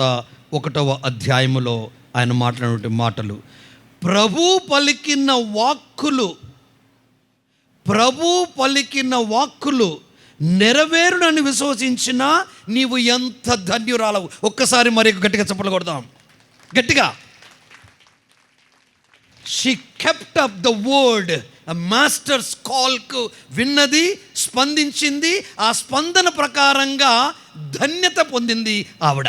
1వ అధ్యాయములో ఆయన మాట్లాడిన మాటలు. ప్రభు పలికిన వాక్కులు నెరవేరునని విశ్వసించినా నీవు ఎంత ధన్యురాలవు. ఒక్కసారి మరి గట్టిగా చప్పట్లు కొడదాం, గట్టిగా. She kept up the word, masters కాల్కు విన్నది, స్పందించింది. ఆ స్పందన ప్రకారంగా ధన్యత పొందింది ఆవిడ.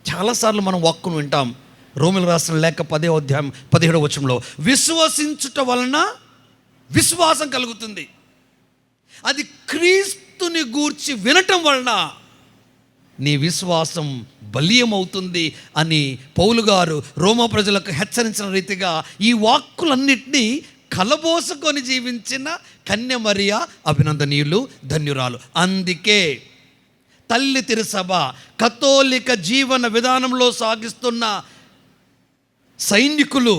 చాలాసార్లు మనం వాక్కును వింటాం. రోమిలకు రాసిన లేఖ 10వ అధ్యాయం 17వ వచనంలో, విశ్వసించుట వలన విశ్వాసం కలుగుతుంది. అది క్రీస్తుని గూర్చి వినటం వలన నీ విశ్వాసం బలీయమవుతుంది అని పౌలు గారు రోమా ప్రజలకు హెచ్చరించిన రీతిగా ఈ వాక్కులన్నిటినీ కలబోసుకొని జీవించిన కన్య మరియ అభినందనీయులు, ధన్యురాలు. అందుకే తల్లి తిరుసభ కథోలిక జీవన విధానంలో సాగిస్తున్న సైనికులు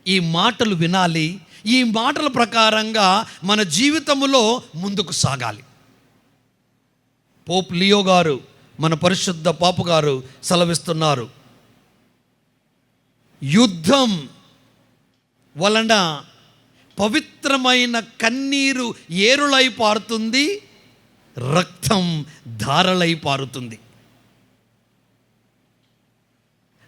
ఈ మాటలు వినాలి. ఈ మాటల ప్రకారంగా మన జీవితంలో ముందుకు సాగాలి. పోప్ లియో గారు, మన పరిశుద్ధ పాపు గారు సెలవిస్తున్నారు, యుద్ధం వలన పవిత్రమైన కన్నీరు ఏరులై పారుతుంది, రక్తం ధారలై పారుతుంది.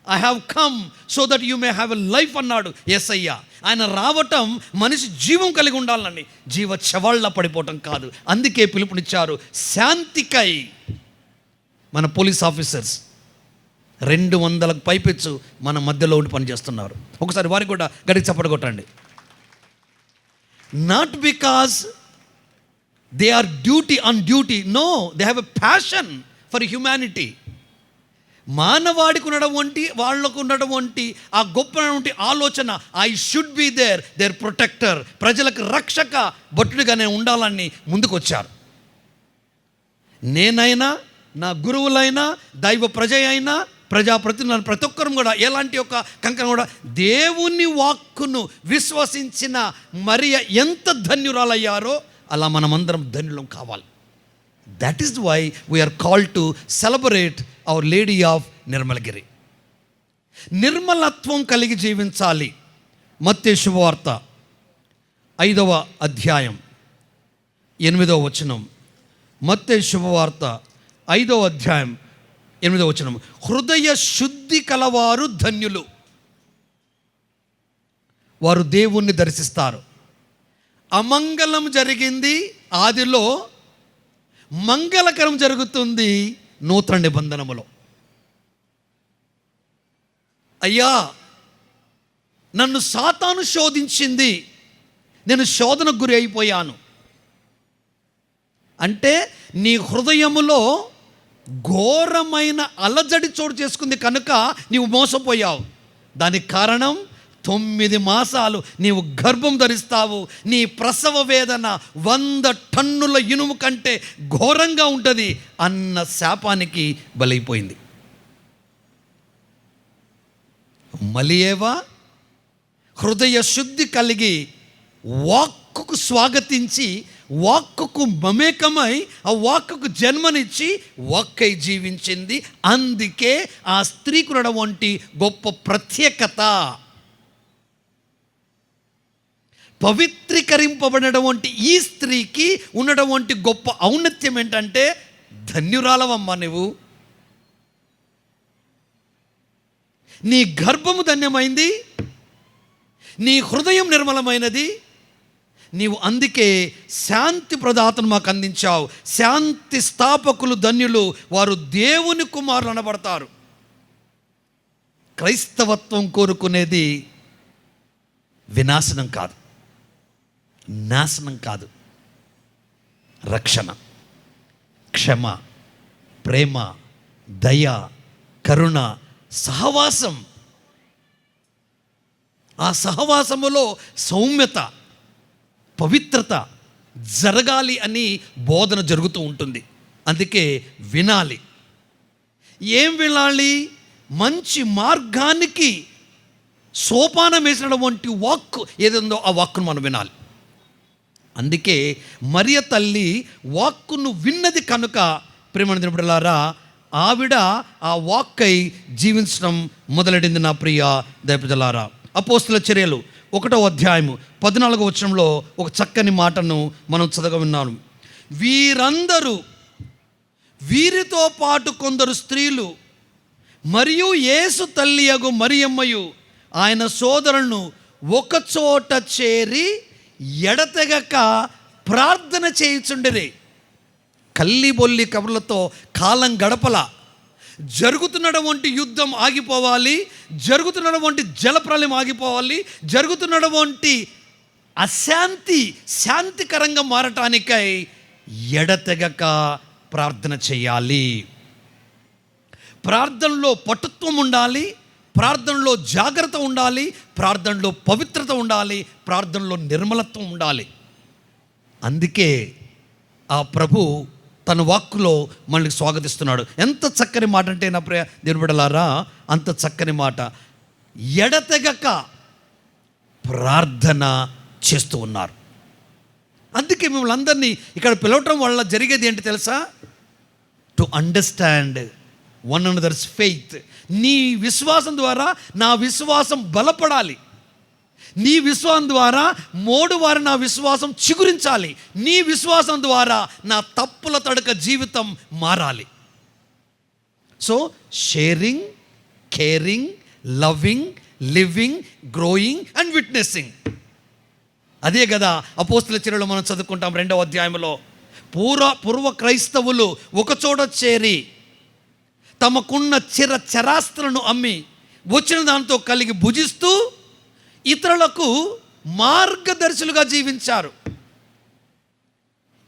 I have come so that you may have a life అన్నాడు యేసయ్య. ఆయన రావటం మనిషి జీవం కలిగి ఉండాలని, జీవ చవాళ్ళ పడిపోవటం కాదు. అందుకే పిలుపునిచ్చారు శాంతికై. మన పోలీస్ ఆఫీసర్స్ 200కు పైపెచ్చు మన మధ్యలో ఉండి పనిచేస్తున్నారు. ఒకసారి వారికి కూడా గడికి చప్పట కొట్టండి. Not because they are duty on duty, no, they have a passion for humanity. మానవాడికి ఉన్నటువంటి, వాళ్లకు ఉన్నటువంటి ఆ గొప్ప ఆలోచన, I should be their protector, ప్రజలకు రక్షక భటుడిగానే ఉండాలని ముందుకొచ్చారు. నేనైనా, నా గురువులైనా, దైవ ప్రజ అయినా, ప్రజాప్రతినిధులు, ప్రతి ఒక్కరు కూడా ఎలాంటి ఒక కంకణం కూడా దేవుని వాక్కును విశ్వసించిన మరియ ఎంత ధన్యురాలయ్యారో అలా మనమందరం ధన్యులం కావాలి. That is why we are called to celebrate our lady of Nirmalagiri. నిర్మలత్వం కలిగి జీవించాలి. మత్తయి శుభవార్త 5వ అధ్యాయం 8వ వచనం. మత్తయి శుభవార్త 5వ అధ్యాయం 8వ వచనం. హృదయ శుద్ధి కలవారు ధన్యులు, వారు దేవుణ్ణి దర్శిస్తారు. అమంగళం జరిగింది ఆదిలో, మంగళకరం జరుగుతుంది నూతన నిబంధనములో. అయ్యా, నన్ను సాతాను శోధించింది, నేను శోధనకు గురి అయిపోయాను అంటే నీ హృదయములో ఘోరమైన అలజడి చోటు చేసుకుంది కనుక నీవు మోసపోయావు. దానికి కారణం 9 మాసాలు నీవు గర్భం ధరిస్తావు, నీ ప్రసవ వేదన 100 టన్నుల ఇనుము కంటే ఘోరంగా ఉంటుంది అన్న శాపానికి బలైపోయింది. మలియేవా హృదయ శుద్ధి కలిగి వాక్కుకు స్వాగతించి, వాక్కుకు మమేకమై, ఆ వాక్కుకు జన్మనిచ్చి వాక్కై జీవించింది. అందుకే ఆ స్త్రీకి ఉన్నటువంటి గొప్ప ప్రత్యేకత, పవిత్రీకరింపబడినటువంటి ఈ స్త్రీకి ఉన్నటువంటి గొప్ప ఔన్నత్యం ఏంటంటే, ధన్యురాలవమ్మ నువ్వు, నీ గర్భము ధన్యమైంది, నీ హృదయం నిర్మలమైనది, నీవు అందుకే శాంతి ప్రదాతను మాకు అందించావు. శాంతి స్థాపకులు ధన్యులు, వారు దేవుని కుమారులు అనబడతారు. క్రైస్తవత్వం కోరుకునేది వినాశనం కాదు, నాశనం కాదు, రక్షణ, క్షమ, ప్రేమ, దయ, కరుణ, సహవాసం. ఆ సహవాసములో సౌమ్యత, పవిత్రత జరగాలి అని బోధన జరుగుతూ ఉంటుంది. అందుకే వినాలి. ఏం వినాలి? మంచి మార్గానికి సోపానం వేసినటువంటి వాక్కు ఏదందో ఆ వాక్కును మనం వినాలి. అందుకే మరియ తల్లి వాక్కును విన్నది కనుక ప్రేమ బిడ్డలారా, ఆవిడ ఆ వాక్కై జీవించడం మొదలెడింది. నా ప్రియ దైవజనులారా, అపోస్తుల చర్యలు 1వ అధ్యాయము 14వ వచనంలో ఒక చక్కని మాటను మనం చదవవిన్నాను. వీరితో పాటు కొందరు స్త్రీలు మరియు యేసు తల్లియగు మరియమ్మయు ఆయన సోదరులను ఒకచోట చేరి ఎడతెగక ప్రార్థన చేయుచుండిరి. కల్లిబొల్లి కబుర్లతో కాలం గడపల. జరుగుతున్నటువంటి యుద్ధం ఆగిపోవాలి, జరుగుతున్నటువంటి జలప్రలయం ఆగిపోవాలి, జరుగుతున్నటువంటి శాంతికరంగా మారటానికై ఎడతెగక ప్రార్థన చేయాలి. ప్రార్థనలో పటుత్వం ఉండాలి, ప్రార్థనలో జాగ్రత్త ఉండాలి, ప్రార్థనలో పవిత్రత ఉండాలి, ప్రార్థనలో నిర్మలత్వం ఉండాలి. అందుకే ఆ ప్రభు తన వాక్కులో మనల్ని స్వాగతిస్తున్నాడు. ఎంత చక్కని మాట అంటే నా ప్రియ దేవుని బిడ్డలారా, అంత చక్కని మాట. ఎడతెగక ప్రార్థన చేస్తూ ఉన్నారు. అందుకే మిమ్మల్ని అందరినీ ఇక్కడ పిలవటం వల్ల జరిగేది ఏంటి తెలుసా? To understand one another's faith. నీ విశ్వాసం ద్వారా నా విశ్వాసం బలపడాలి. నీ విశ్వాసం ద్వారా మోడువారి నా విశ్వాసం చిగురించాలి. నీ విశ్వాసం ద్వారా నా తప్పుల తడక జీవితం మారాలి. So sharing, caring, loving, living, growing and witnessing. అదే కదా అపోస్తుల చర్యలో మనం చదువుకుంటాం 2వ అధ్యాయంలో. పూర్వ క్రైస్తవులు ఒకచోట చేరి తమకున్న చరాస్తులను అమ్మి వచ్చిన దాంతో కలిగి భుజిస్తూ ఇతరులకు మార్గదర్శులుగా జీవించారు.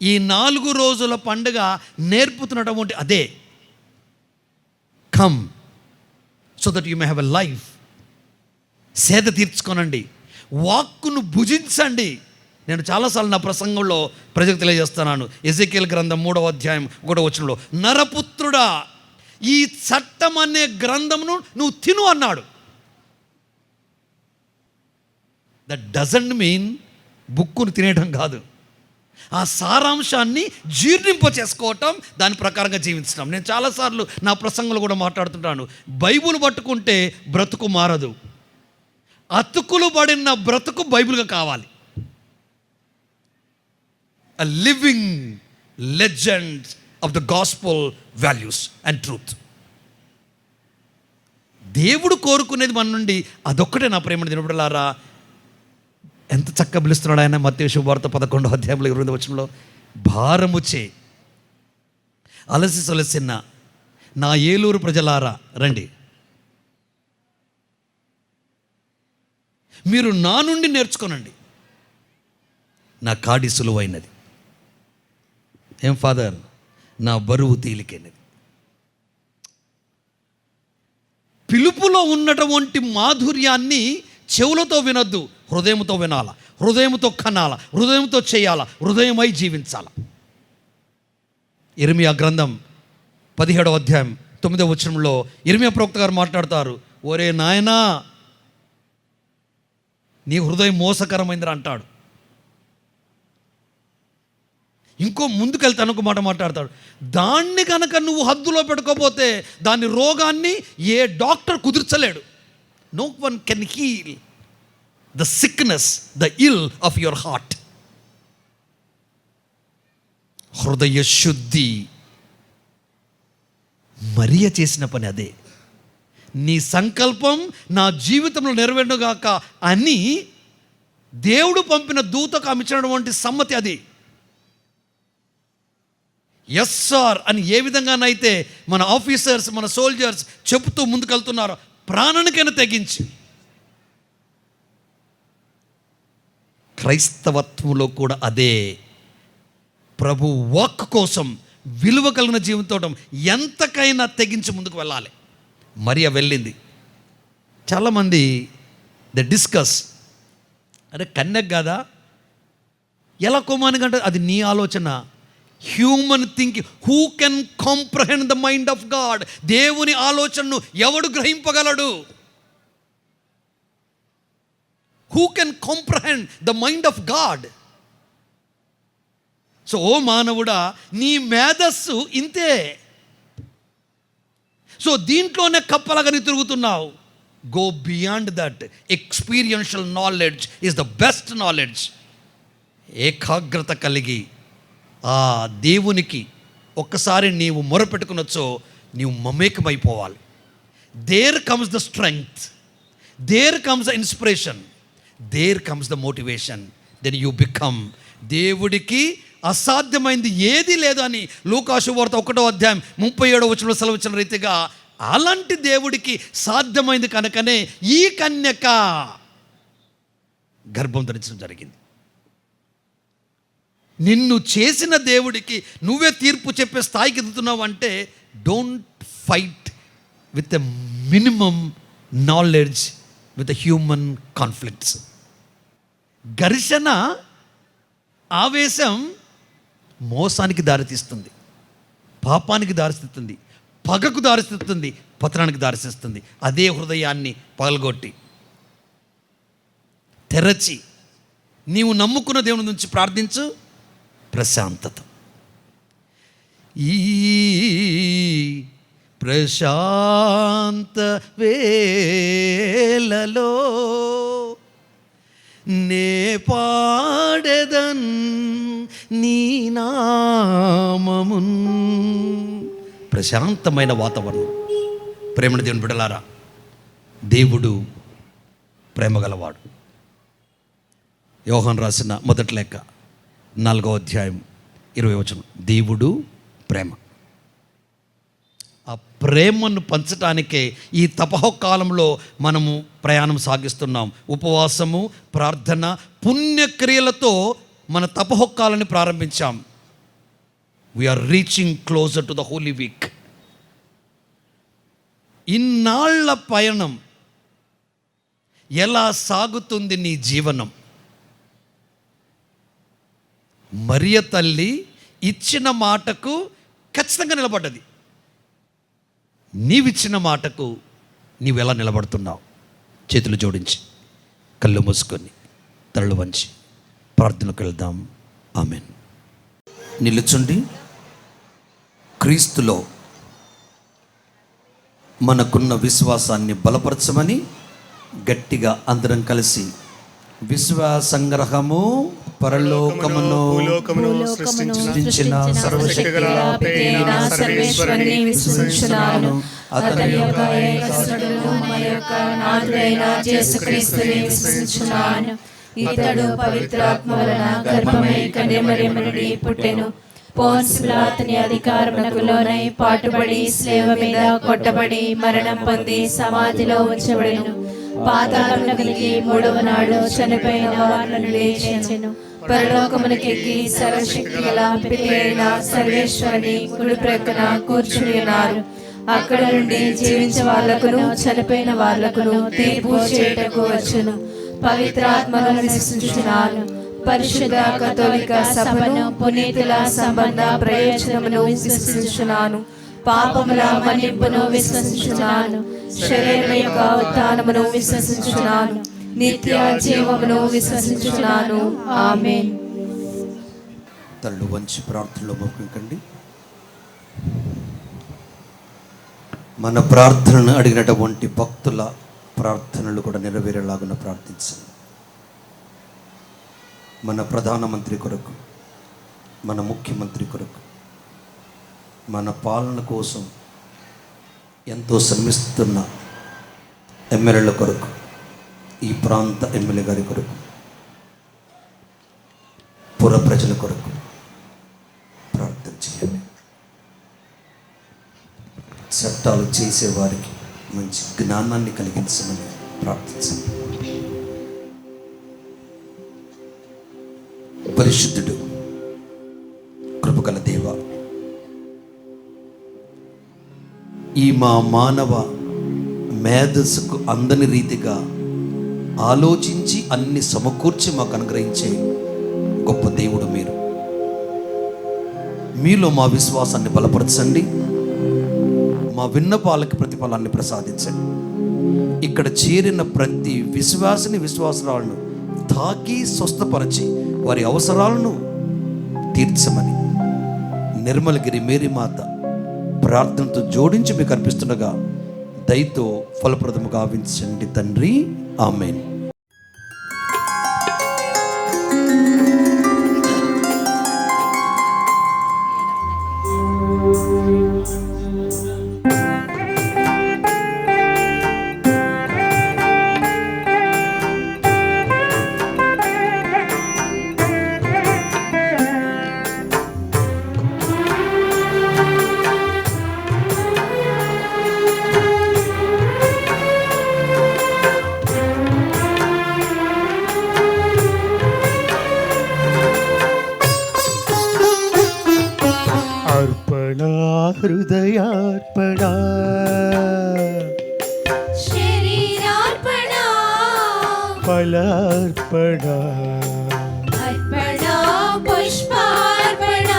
ఈ 4 రోజుల పండుగ నేర్పుతున్నటువంటి అదే. Come so that you may have a life. సేద తీర్చుకోనండి, వాక్కును భుజించండి. నేను చాలాసార్లు నా ప్రసంగంలో ప్రజలకు తెలియజేస్తున్నాను. ఎజెకియేలు గ్రంథం 3వ అధ్యాయం 1వ వచనంలో, నరపుత్రుడా ఈ చట్టం అనే గ్రంథమును నువ్వు తిను అన్నాడు. దట్ డజంట్ మీన్ బుక్కును తినేయడం కాదు, ఆ సారాంశాన్ని జీర్ణింప చేసుకోవటం, దాని ప్రకారంగా జీవించడం. నేను చాలాసార్లు నా ప్రసంగంలో కూడా మాట్లాడుతుంటాను. బైబుల్ పట్టుకుంటే బ్రతుకు మారదు, అతుకులు పడిన బ్రతుకు బైబిల్గా కావాలి. a living legend of the gospel values and truth. దేవుడు కోరుకునేది మన నుండి అదొక్కటే. నా ప్రేమ దినపడలారా, ఎంత చక్కగా పిలుస్తున్నాడు ఆయన. మత్తయి శుభవార్త 11వ అధ్యాయంలో 20వ వచనంలో, భారముచే అలసి సొలసిన నా ఏలూరు ప్రజలారా రండి, మీరు నా నుండి నేర్చుకోనండి, నా కాడి సులువైనది. ఏం ఫాదర్, నా బరువు తేలికైనది. పిలుపులో ఉన్నటువంటి మాధుర్యాన్ని చెవులతో వినొద్దు, హృదయంతో వినాల, హృదయంతో కనాల, హృదయంతో చేయాల, హృదయమై జీవించాల. ఇర్మియా గ్రంథం 17వ అధ్యాయం 9వ వచనంలో ఇర్మియా ప్రవక్త గారు మాట్లాడతారు. ఒరే నాయనా, నీ హృదయం మోసకరమైందిరా అంటాడు. ఇంకో ముందుకెళ్తే అనుకో మాట మాట్లాడతాడు. దాన్ని కనుక నువ్వు హద్దులో పెట్టుకోపోతే దాని రోగాన్ని ఏ డాక్టర్ కుదుర్చలేడు. No one can heal the sickness, the ill of your heart. హృదయ శుద్ధి. మరియ చేసిన పని అదే. నీ సంకల్పం నా జీవితంలో నెరవేరుగాక అని దేవుడు పంపిన దూతకు ఆమె ఇచ్చినటువంటి సమ్మతి అది. ఎస్ సార్ అని ఏ విధంగానైతే మన ఆఫీసర్స్, మన సోల్జర్స్ చెబుతూ ముందుకెళ్తున్నారో, ప్రాణానికైనా తెగించి. క్రైస్తవత్వంలో కూడా అదే. ప్రభు వాక్ కోసం విలువ కలిగిన జీవితం ఎంతకైనా తెగించి ముందుకు వెళ్ళాలి. మరియ వెళ్ళింది. చాలామంది ద డిస్కస్, అరే కన్యక కాదా, ఎలా కొమ్మానికంటే అది నీ ఆలోచన. Human thinking. Who can comprehend the mind of God? దేవుని ఆలోచనను ఎవడు గ్రహింపగలడు? Who can comprehend the mind of God? So ఓ మానవుడా, నీ మేధస్సు ఇంతే. సో దీంట్లోనే కప్పలగని తిరుగుతున్నావు. Go beyond that. Experiential knowledge is the best knowledge. ఏకాగ్రత కలిగి ఆ దేవునికి ఒక్కసారి నీవు మొరపెట్టుకునొచ్చో నీవు మమేకమైపోవాలి. There comes the strength, there comes the inspiration, there comes the motivation. Then you become. దేవుడికి అసాధ్యమైంది ఏది లేదు అని లూకాసు వార్త 1వ అధ్యాయం 37వ వచనంలో సెలవిచ్చిన రీతిగా అలాంటి దేవుడికి సాధ్యమైంది కనుకనే ఈ కన్యక గర్భం ధరించడం జరిగింది. నిన్ను చేసిన దేవుడికి నువ్వే తీర్పు చెప్పే స్థాయికి ఎదుగుతున్నావు అంటే don't fight with a minimum knowledge with human conflicts. ఘర్షణ, ఆవేశం మోసానికి దారితీస్తుంది, పాపానికి దారితీస్తుంది, పగకు దారితీస్తుంది, పతనానికి దారితీస్తుంది. అదే హృదయాన్ని పగలగొట్టి తెరచి నీవు నమ్ముకున్న దేవుని నుంచి ప్రార్థించు. ప్రశాంతత. ఈ ప్రశాంత వేళలో నే పాడెదన్ నీ నామమున్. ప్రశాంతమైన వాతావరణం. ప్రేమను దేవుని బిడ్డలారా, దేవుడు ప్రేమగలవాడు. యోహాను రాసిన మొదటి లేఖ 4వ అధ్యాయం 20వ వచనం. దేవుడు ప్రేమ. ఆ ప్రేమను పంచటానికే ఈ తపఃకాలంలో మనము ప్రయాణం సాగిస్తున్నాం. ఉపవాసము, ప్రార్థన, పుణ్యక్రియలతో మన తపఃకాలాన్ని ప్రారంభించాం. We are reaching closer to the holy week. ఇన్నాళ్ల పయనం ఎలా సాగుతుంది నీ జీవనం? మరియ తల్లి ఇచ్చిన మాటకు ఖచ్చితంగా నిలబడ్డది. నీవిచ్చిన మాటకు నీవెలా నిలబడుతున్నావు? చేతులు జోడించి, కళ్ళు మూసుకొని, తలలు వంచి ప్రార్థనకు వెళ్దాం. ఆమెన్. నిలుచుండి క్రీస్తులో మనకున్న విశ్వాసాన్ని బలపరచమని గట్టిగా అందరం కలిసి విశ్వాసంగ్రహము పరలోకమును సృష్టించిన సర్వశక్తిగల పితైన సర్వేశ్వరుని విశ్వసించుచున్నాను. అతని యొక్క ఏకసుతుడు మన యొక్క నాథుడైన యేసుక్రీస్తుని విశ్వసించుచున్నాను. ఇతడు పవిత్రాత్మ వలన గర్భమై కన్యమరియు నుండి పుట్టెను. పోన్సు పిలాతుని అధికారమునకు లోనై పాటుపడి స్లేవ మీద కొట్టబడి మరణం పొంది సమాధిలో ఉంచబడెను. పాతాళమునకెక్కి 3వ నాడు చనిపోయిన వారిలో నుండి లేచెను. పరలోకమునకెక్కి సర్వశక్తి గల పితైన సర్వేశ్వరుని కుడి ప్రక్కన కూర్చుని ఉన్నారు. అక్కడ నుండి జీవించే వాళ్ళకును చనిపోయిన వాళ్ళకును తీర్పు చేయుటకు వచ్చును. పవిత్రాత్మను విశ్వసించుచున్నాను. పరిశుద్ధ కథోలిక సభను, పునీతుల సంబంధ ప్రయోజనమును విశ్వసించుచున్నాను. పాపముల మన్నింపును విశ్వసించుచున్నాను. శరీరం యొక్క ఉత్థానమును విశ్వసించుచున్నాను. నిత్య జీవమును విశ్వసించుచున్నాను. ఆమేన్. తల్లు వంచి ప్రార్థనలో మొక్కుకండి. మన ప్రార్థనను అడిగినటువంటి భక్తుల ప్రార్థనలు కూడా నెరవేరేలాగున ప్రార్థించండి. మన ప్రధానమంత్రి కొరకు, మన ముఖ్యమంత్రి కొరకు, మన పాలన కోసం ఎంతో శ్రమిస్తున్న ఎమ్మెల్యేల కొరకు, ఈ ప్రాంత ఎమ్మెల్యే గారి కొరకు, పుర ప్రజల కొరకు ప్రార్థన చేయండి. చట్టాలు చేసేవారికి మంచి జ్ఞానాన్ని కలిగించమని ప్రార్థించండి. పరిశుద్ధుడు, కృపగల దేవ, ఈ మా మానవ మేధస్సుకు అందని రీతిగా ఆలోచించి అన్ని సమకూర్చి మాకు అనుగ్రహించే గొప్ప దేవుడు మీరు. మీలో మా విశ్వాసాన్ని బలపరచండి. మా విన్నపాలకి ప్రతిఫలాన్ని ప్రసాదించండి. ఇక్కడ చేరిన ప్రతి విశ్వాసిని, విశ్వాసరాలను తాకి స్వస్థపరచి వారి అవసరాలను తీర్చమని నిర్మలగిరి మేరీ మాత ప్రార్థనతో జోడించి మీకు అర్పిస్తుండగా దయతో ఫలప్రదము గావించండి తండ్రి. ఆమేన్.
అర్పణ హృదయార్పణ
శరీరార్పణ
ఫలార్పణ
అర్పణ పుష్పార్పణ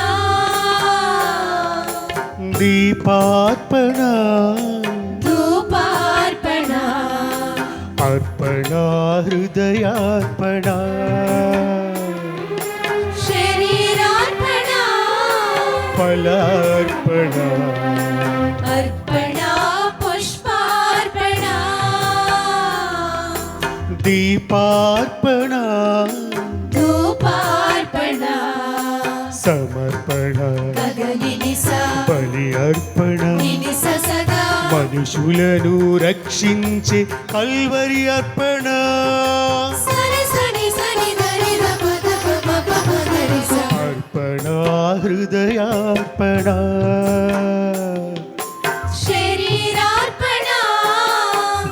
దీపార్పణ
ధూపార్పణ
అర్పణ హృదయార్పణ
శరీరార్పణ
ఫలార్పణ
అర్పణ పుష్పార్పణ
దీపార్పణ
ధూపార్పణ
సమర్పణ
గగనినిస
బలి అర్పణ
నినిస సదా
మనుషులను రక్షించే కల్వరి అర్పణ
సరి సని సని దని ద పద ప ప ప దని స
అర్పణ హృదయార్పణ
శరీరార్పణ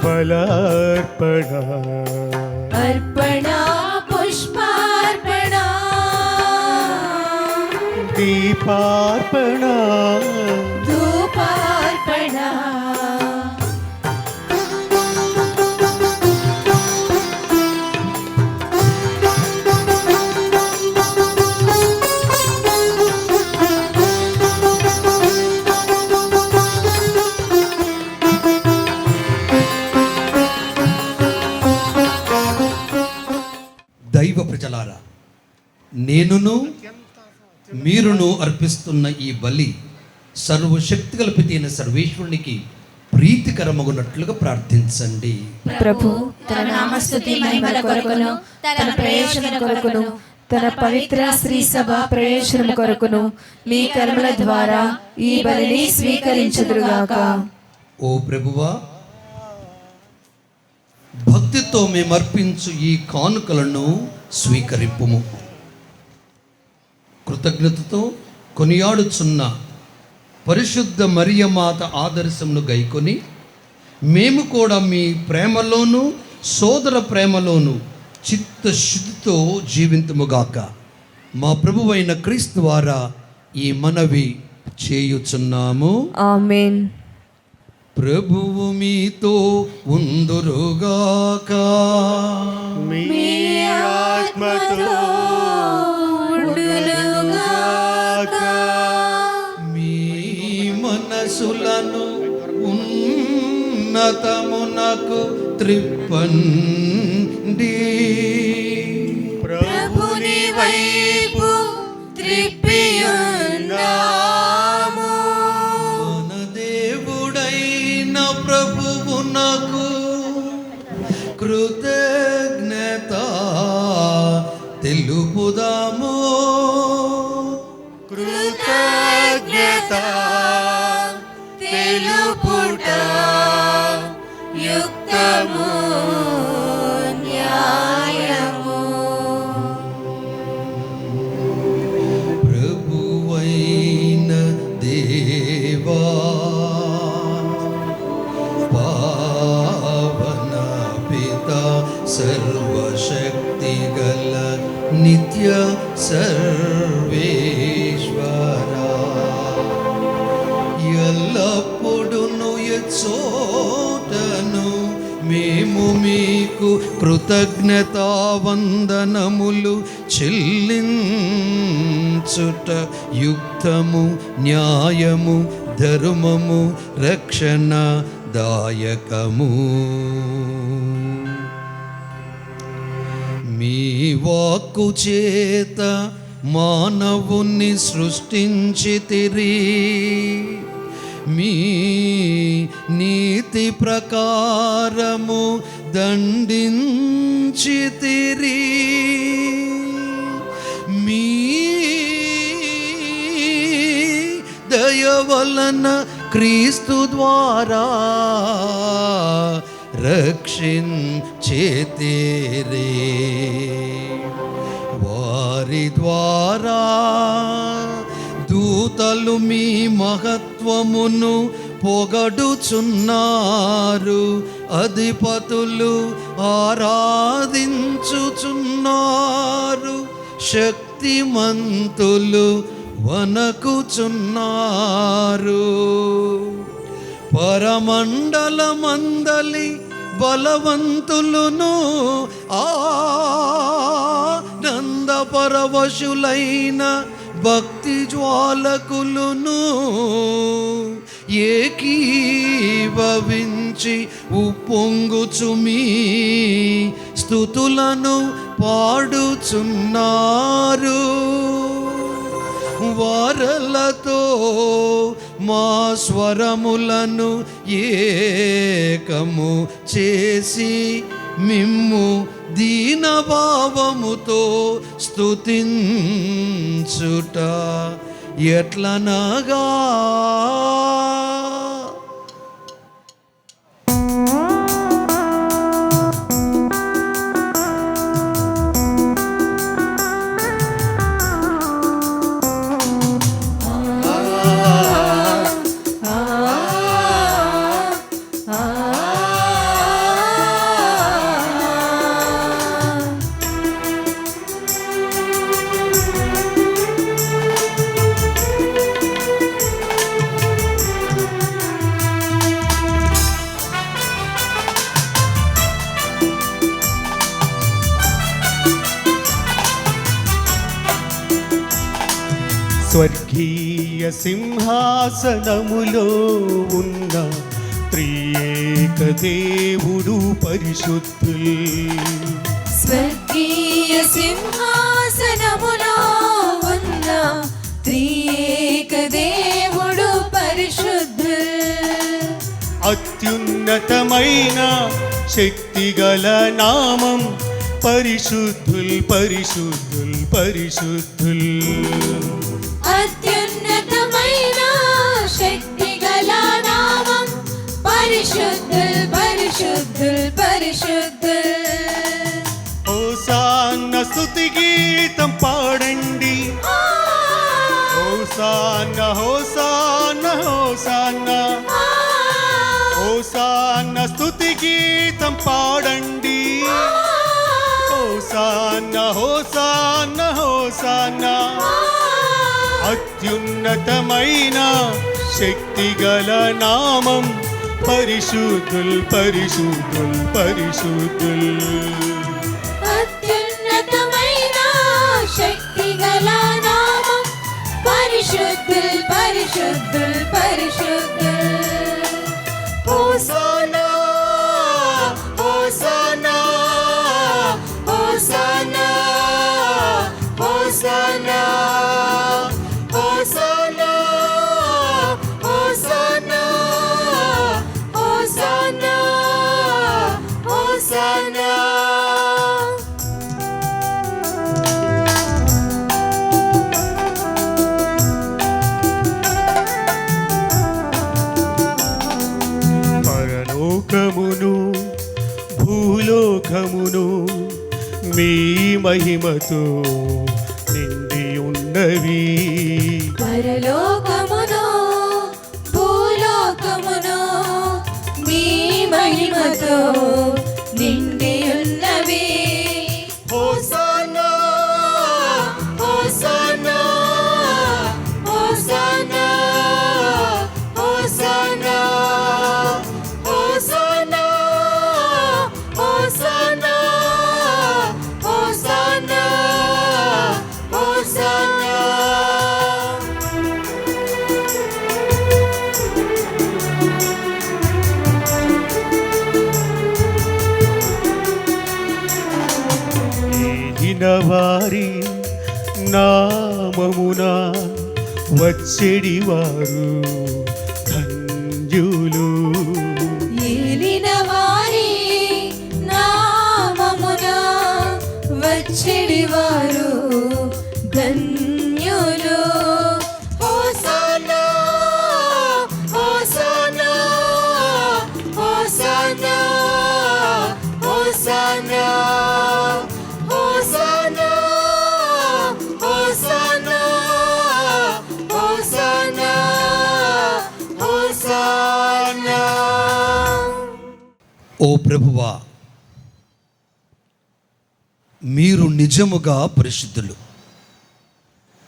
ఫలార్పణ
అర్పణ పుష్పార్పణ
దీపార్పణ
ధూపార్పణ
దైవ ప్రజలారా, నేనును మీరును అర్పిస్తున్న ఈ బలి సర్వశక్తిగల పితి అయిన సర్వేశ్వరునికి ప్రీతికరమగునట్లుగా ప్రార్థించండి.
ప్రభు తన నామస్తుతి మహిమల కొరకును తన ప్రయోజనం కొరకును తన పవిత్ర శ్రీ సభ ప్రయోజనం కొరకును మీ కర్మల ద్వారా ఈ బలిని స్వీకరించుదురుగాక.
ఓ ప్రభువా, భక్తితో మేమర్పించు ఈ కానుకలను స్వీకరింపుము. కృతజ్ఞతతో కొనియాడుచున్న పరిశుద్ధ మరియమాత ఆదర్శమును గైకొని మేము కూడా మీ ప్రేమలోను సోదర ప్రేమలోను చిత్తశుద్ధితో జీవింతుముగాక. మా ప్రభువైన క్రీస్తు ద్వారా ఈ మనవి చేయుచున్నాము.
ఆమేన్.
ప్రభువు మీతో ఉందురుగాక.
మీ ఆత్మతో ఉండునుగాక.
మీ మనసులను ఉన్నతమునకు త్రిప్పండి.
ప్రభుని వైపు త్రిప్పియున్నాము.
మన దేవుడైన ప్రభువునకు కృతజ్ఞత తెలుపుదాము.
కృతజ్ఞత తెలుపుట యుక్తము న్యాయము.
ప్రభువైన దేవా, పావన పిత సర్వశక్తిగల నిత్య సర్వేశ్వరా, ఎల్లప్పుడును ఎచ్చోటను మేము మీకు కృతజ్ఞతా వందనములు చెల్లించుట యుక్తము న్యాయము ధర్మము రక్షణ దాయకము. మీ వాక్కు చేత మానవుని సృష్టించితిరి, మీ నీతి ప్రకారము దండించితిరి. మీ దయ వలన క్రీస్తు ద్వారా రక్షించితిరి. వారి ద్వారా దూతలు మీ మహత్వమును పొగడుచున్నారు, అధిపతులు ఆరాధించుచున్నారు, శక్తిమంతులు వనకుచున్నారు. పరమండలమందలి బలవంతులును ఆనందపరవశులైన భక్తి జ్వాలకులును ఏకీభవించి ఉప్పొంగుచు మీ స్తుతులను పాడుచున్నారు. వారలతో మా స్వరములను ఏకము చేసి మిమ్ము దీనభావముతో స్తుతించుట ఎట్లనగా
స్వర్గీయ సింహాసనములో ఉన్న త్రియేక దేవుడు పరిశుద్ధుల్.
స్వర్గీయ సింహాసనములో ఉన్న త్రియేక దేవుడు పరిశుద్ధుల్.
అత్యున్నతమైన శక్తిగల నామం పరిశుద్ధుల్ పరిశుద్ధుల్ పరిశుద్ధుల్.
అత్యున్నతమైన శక్తిగల నామం పరిశుద్ధుల్ పరిశుద్ధుల్ పరిశుద్ధుల్.
హోసాన్న స్తుతి గీతం పాడండి, హోసాన్న హోసాన్న హోసాన్న హోసాన్న స్తుతి గీతం పాడండి, హోసాన్న హోసాన్న హోసాన్న. అత్యున్నతమైన శక్తిగల నామం పరిశుద్ధుల్ పరిశుద్ధుల్ పరిశుద్ధుల్.
అత్యున్నతమైన శక్తిగల నామం పరిశుద్ధుల్ పరిశుద్ధుల్ పరిశుద్ధుల్.
హోసానా హోసానా హోసానా హోసానా హోసానా హోసానా హోసానా హోసానా. పరలోకమును భూలోకమును మీ మహిమతో నిండి ఉన్నవి.
పరలోకమును భూలోకమును మీ మహిమతో నిండి ఉన్నవి.
హోసానా హోసానా హోసానా హోసానా హోసానా హోసానా హోసానా హోసానా. వారి నామమున వచ్చెడి వారు ధన్యులు.
హోసానా.
ఓ ప్రభువా, మీరు నిజముగా పరిశుద్ధులు,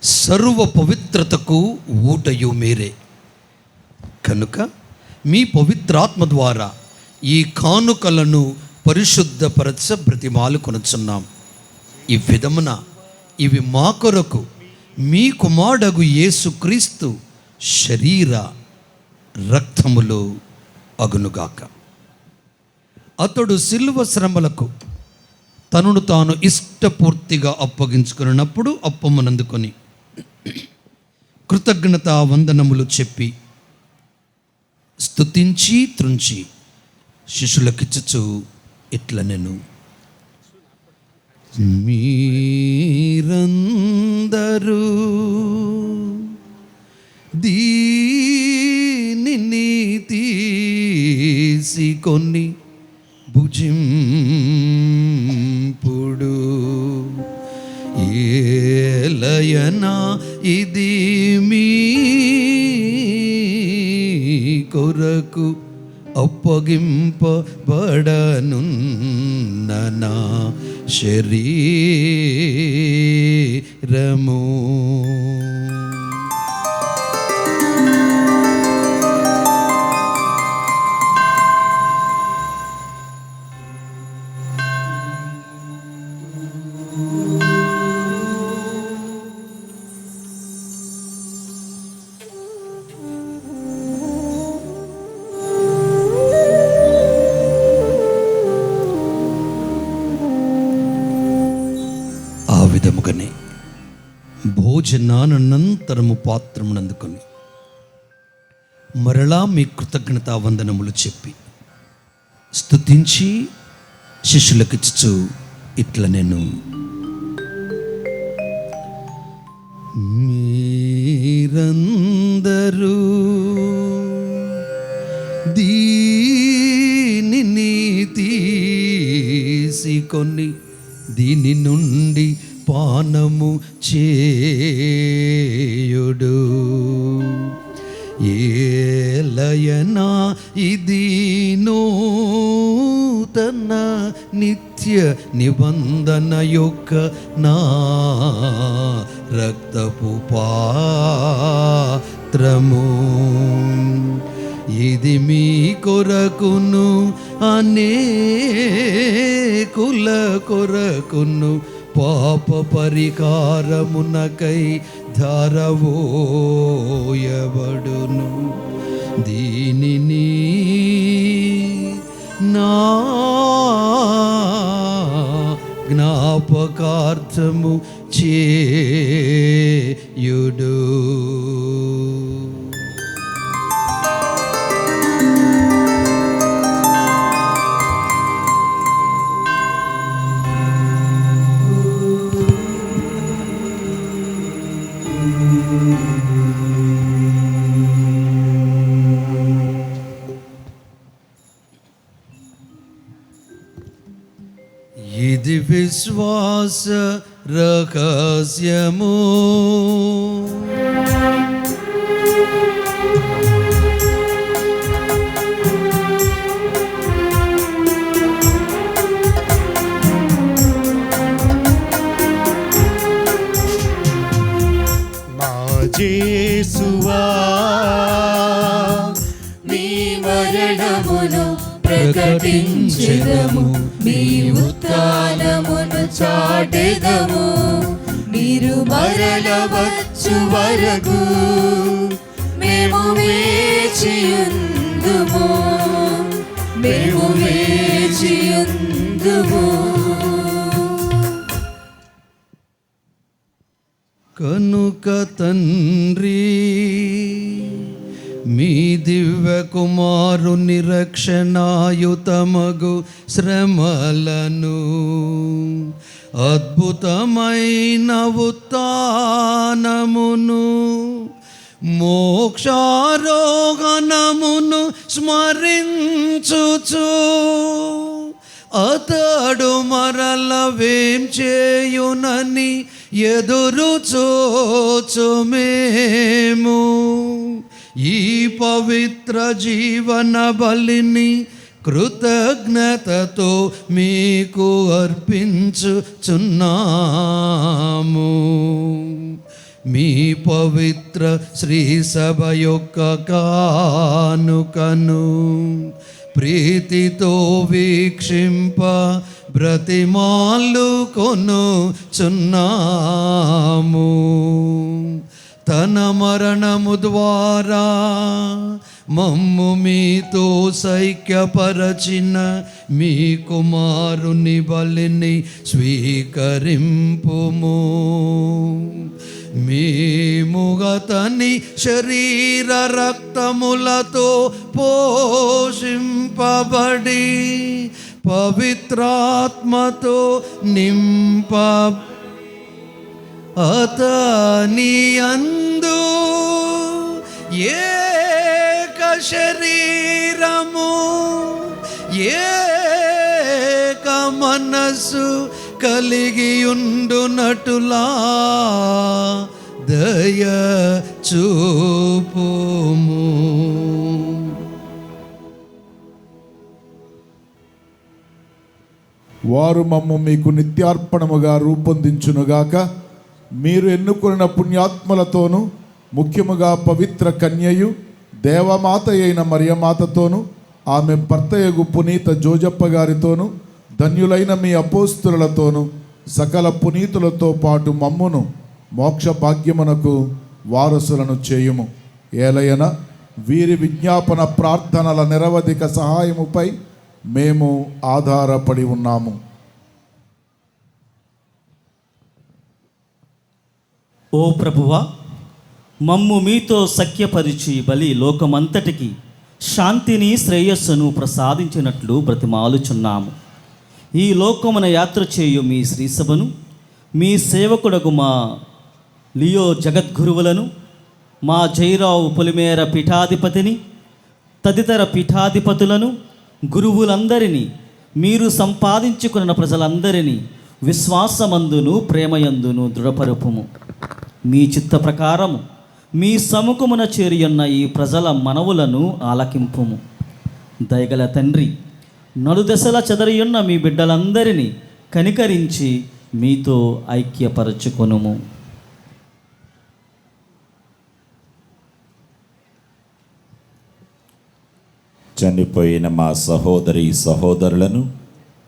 సర్వ పవిత్రతకు ఊటయు మీరే. కనుక మీ పవిత్రాత్మ ద్వారా ఈ కానుకలను పరిశుద్ధపరచ బ్రతిమాలు కొనుచున్నాం. ఈ విధమున ఇవి మా కొరకు మీ కుమారుడగు యేసుక్రీస్తు శరీర రక్తములు అగునుగాక. అతడు శిలువ శ్రమలకు తనను తాను ఇష్టపూర్తిగా అప్పగించుకున్నప్పుడు అప్పమునందుకొని కృతజ్ఞతా వందనములు చెప్పి స్తుతించి త్రుంచి శిష్యులకిచ్చుచు ఇట్లా నేను, మీరందరూ దీనిని తీసుకొని భుజింపుడు, ఏలయనా ఇది మీ కొరకు అప్పగింపబడనున్న నా శరీరము. ఆ విధముగానే భోజనానంతరము పాత్రమునందుకొని మరలా మీ కృతజ్ఞతా వందనములు చెప్పి స్తుతించి శిష్యులకిచ్చుచు ఇట్లా నేను, మీరందరూ దీనిని తీసుకొని దీని నుండి పానము చేయుడు, ఏలయనా ఇది నూతన నిత్య నిబంధన యొక్క నా రక్తపు పాత్రము. ఇది మీ కొరకును అనేకుల కొరకును పాప పరిహారమునకై ధారవోయబడును. దీనిని నా జ్ఞాపకార్థము చేయుడు. ఇది విశ్వాస రహస్యము,
మా యేసువా
మీ మరణమును ప్రకటించెదము, మీ ఉత్థానమును చాటెదము. మీరు మరల వచ్చు వరకు మేము వేచియుందుము, మేము వేచియుందుము.
కనుక తండ్రి, మీ దివ్య కుమారుని రక్షణాయుతమగు శ్రమలను అద్భుతమైన ఉత్థానమును మోక్షారోహణమును స్మరించుచు అతడు మరల వేం చేయునని ఎదురు చూచు మేము ఈ పవిత్ర జీవన బలిని కృతజ్ఞతతో మీకు అర్పించుచున్నాము. మీ పవిత్ర శ్రీ సభ యొక్క కానుకను ప్రీతితో వీక్షింప బ్రతిమాలు కొనుచున్నాము. తన మరణము ద్వారా మమ్ము మీతో సైక్యపరచిన మీ కుమారుని బలిని స్వీకరింపుము. మేముగతని శరీర రక్తములతో పోషింపబడి పవిత్రాత్మతో నింప అతని యందు ఏక శరీరము ఏక మనస్సు కలిగియుండునటులా దయ చూపుము.
వారు మమ్ము మీకు నిత్యార్పణముగా రూపొందించునుగాక. మీరు ఎన్నుకున్న పుణ్యాత్మలతోనూ ముఖ్యముగా పవిత్ర కన్యయు దేవమాత అయిన మరియమాతతోనూ ఆమె భర్తయగు పునీత జోజప్ప గారితోనూ ధన్యులైన మీ అపోస్తులతోనూ సకల పునీతులతో పాటు మమ్మును మోక్ష భాగ్యమునకు వారసులను చేయుము. ఏలయన వీరి విజ్ఞాపన ప్రార్థనల నిరవధిక సహాయముపై మేము ఆధారపడి ఉన్నాము.
ఓ ప్రభువా, మమ్ము మీతో సఖ్యపరిచి బలి లోకమంతటికి శాంతిని శ్రేయస్సును ప్రసాదించినట్లు బ్రతిమాలుచున్నాము. ఈ లోకమున యాత్ర చేయు మీ శ్రీసభను, మీ సేవకుడకు మా లియో జగద్గురువులను, మా జైరావు పొలిమేర పీఠాధిపతిని, తదితర పీఠాధిపతులను, గురువులందరినీ, మీరు సంపాదించుకున్న ప్రజలందరినీ విశ్వాసమందును ప్రేమయందును దృఢపరుపుము. మీ చిత్త ప్రకారము మీ సముఖమున చేరియున్న ఈ ప్రజల మనవులను ఆలకింపుము. దయగల తండ్రి, నలుదశల చెదరియున్న మీ బిడ్డలందరినీ కనికరించి మీతో ఐక్యపరచుకొనుము.
చనిపోయిన మా సహోదరి సహోదరులను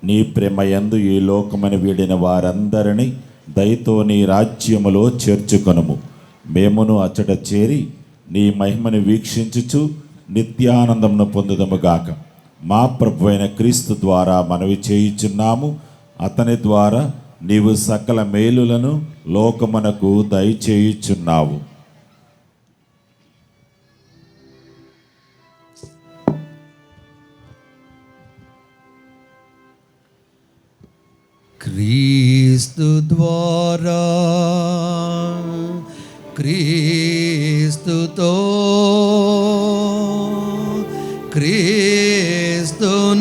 నీ ప్రేమయందు ఈ లోకమని వీడిన వారందరినీ దయతో నీ రాజ్యములో చేర్చుకొనుము. మేమును అచ్చట చేరి నీ మహిమను వీక్షించుచు నిత్యానందమును పొందుదముగాక. మా ప్రభు అయిన క్రీస్తు ద్వారా మనవి చేయుచున్నాము. అతని ద్వారా నీవు సకల మేలులను లోకమునకు దయచేయుచున్నావు.
క్రీస్తు ద్వారా క్రీస్తుతో క్రీస్తునందు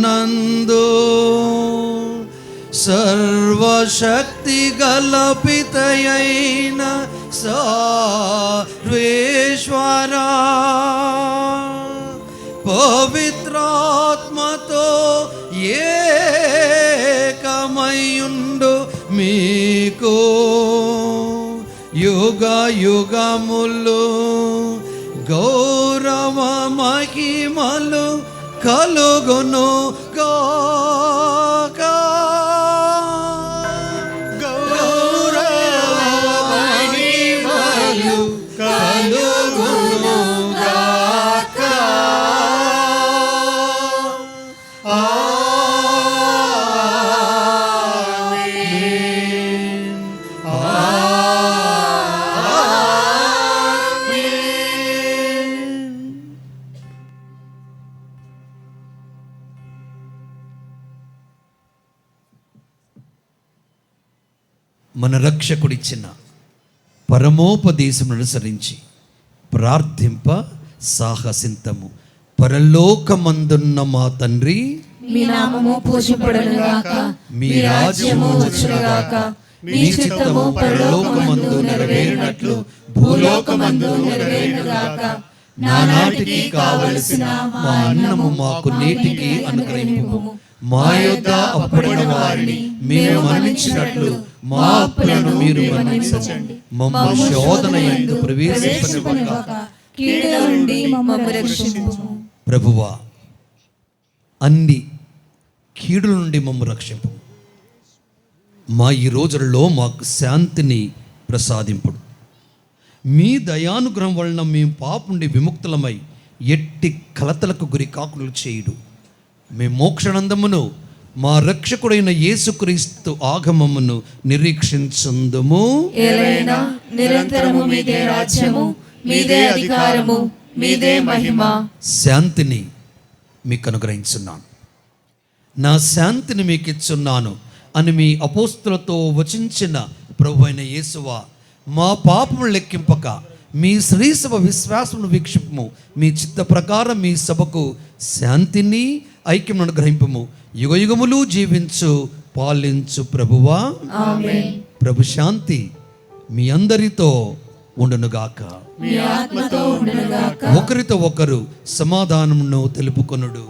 సర్వశక్తి గల పితయైన సర్వేశ్వరా పవిత్రాత్మతో ఏకమయుండు మీకు యుగ యుగములు గౌరవ మహిమలు కలుగును గాక. గౌరవ మహిమలు కలుగును గాక. మన రక్షకుడిచ్చిన పరమోపదేశం అనుసరించి ప్రార్థింప సాహసింతము. పరలోకమందున్న మా తండ్రి,
మీ నామము పూజింపబడునుగాక, మీ రాజ్యము వచ్చునుగాక, మీ చిత్తము పరలోకమందు నెరవేరినట్లు భూలోకమందు నెరవేరునుగాక.
నానాటికి కావలసిన మా అన్నము మాకు నేటికి అనుగ్రహింపుము. మా యొద్ద అప్పుడైన వారిని మేము మన్నించినట్లు మా అప్పులను మీరు మన్నించండి. మమ్ము శోధన యందు ప్రవేశింపనివ్వక
కీడుల నుండి మమ్మల్ని రక్షించుము.
ప్రభువా, అన్ని కీడుల నుండి మమ్ము రక్షింపు. మా ఈ రోజులలో మాకు శాంతిని ప్రసాదింపుడు. మీ దయానుగ్రహం వలన మేము పాప నుండి విముక్తులమై ఎట్టి కలతలకు గురి కాకుండా చేయుడు. మేము మోక్షానందమును మా రక్షకుడైన యేసుక్రీస్తు ఆగమమును నిరీక్షించుందుము.
ఏలైనా నిరంతరము మీదే రాజ్యము, మీదే అధికారము, మీదే మహిమ.
శాంతిని మీకు అనుగ్రహించున్నాను, నా శాంతిని మీకు ఇచ్చున్నాను అని మీ అపోస్తులతో వచించిన ప్రభు అయిన యేసువా, మా పాపము లెక్కింపక మీ శ్రీసభ విశ్వాసమును వీక్షింపము. మీ చిత్త ప్రకారం మీ సభకు శాంతిని ఐక్యం అనుగ్రహింపము. యుగయుగములు జీవించు పాలించు ప్రభువా.
ఆమేన్.
ప్రభు శాంతి మీ అందరితో ఉండునుగాక.
మీ ఆత్మతో ఉండునుగాక.
ఒకరితో ఒకరు సమాధానమును తెలుపుకొనుడు.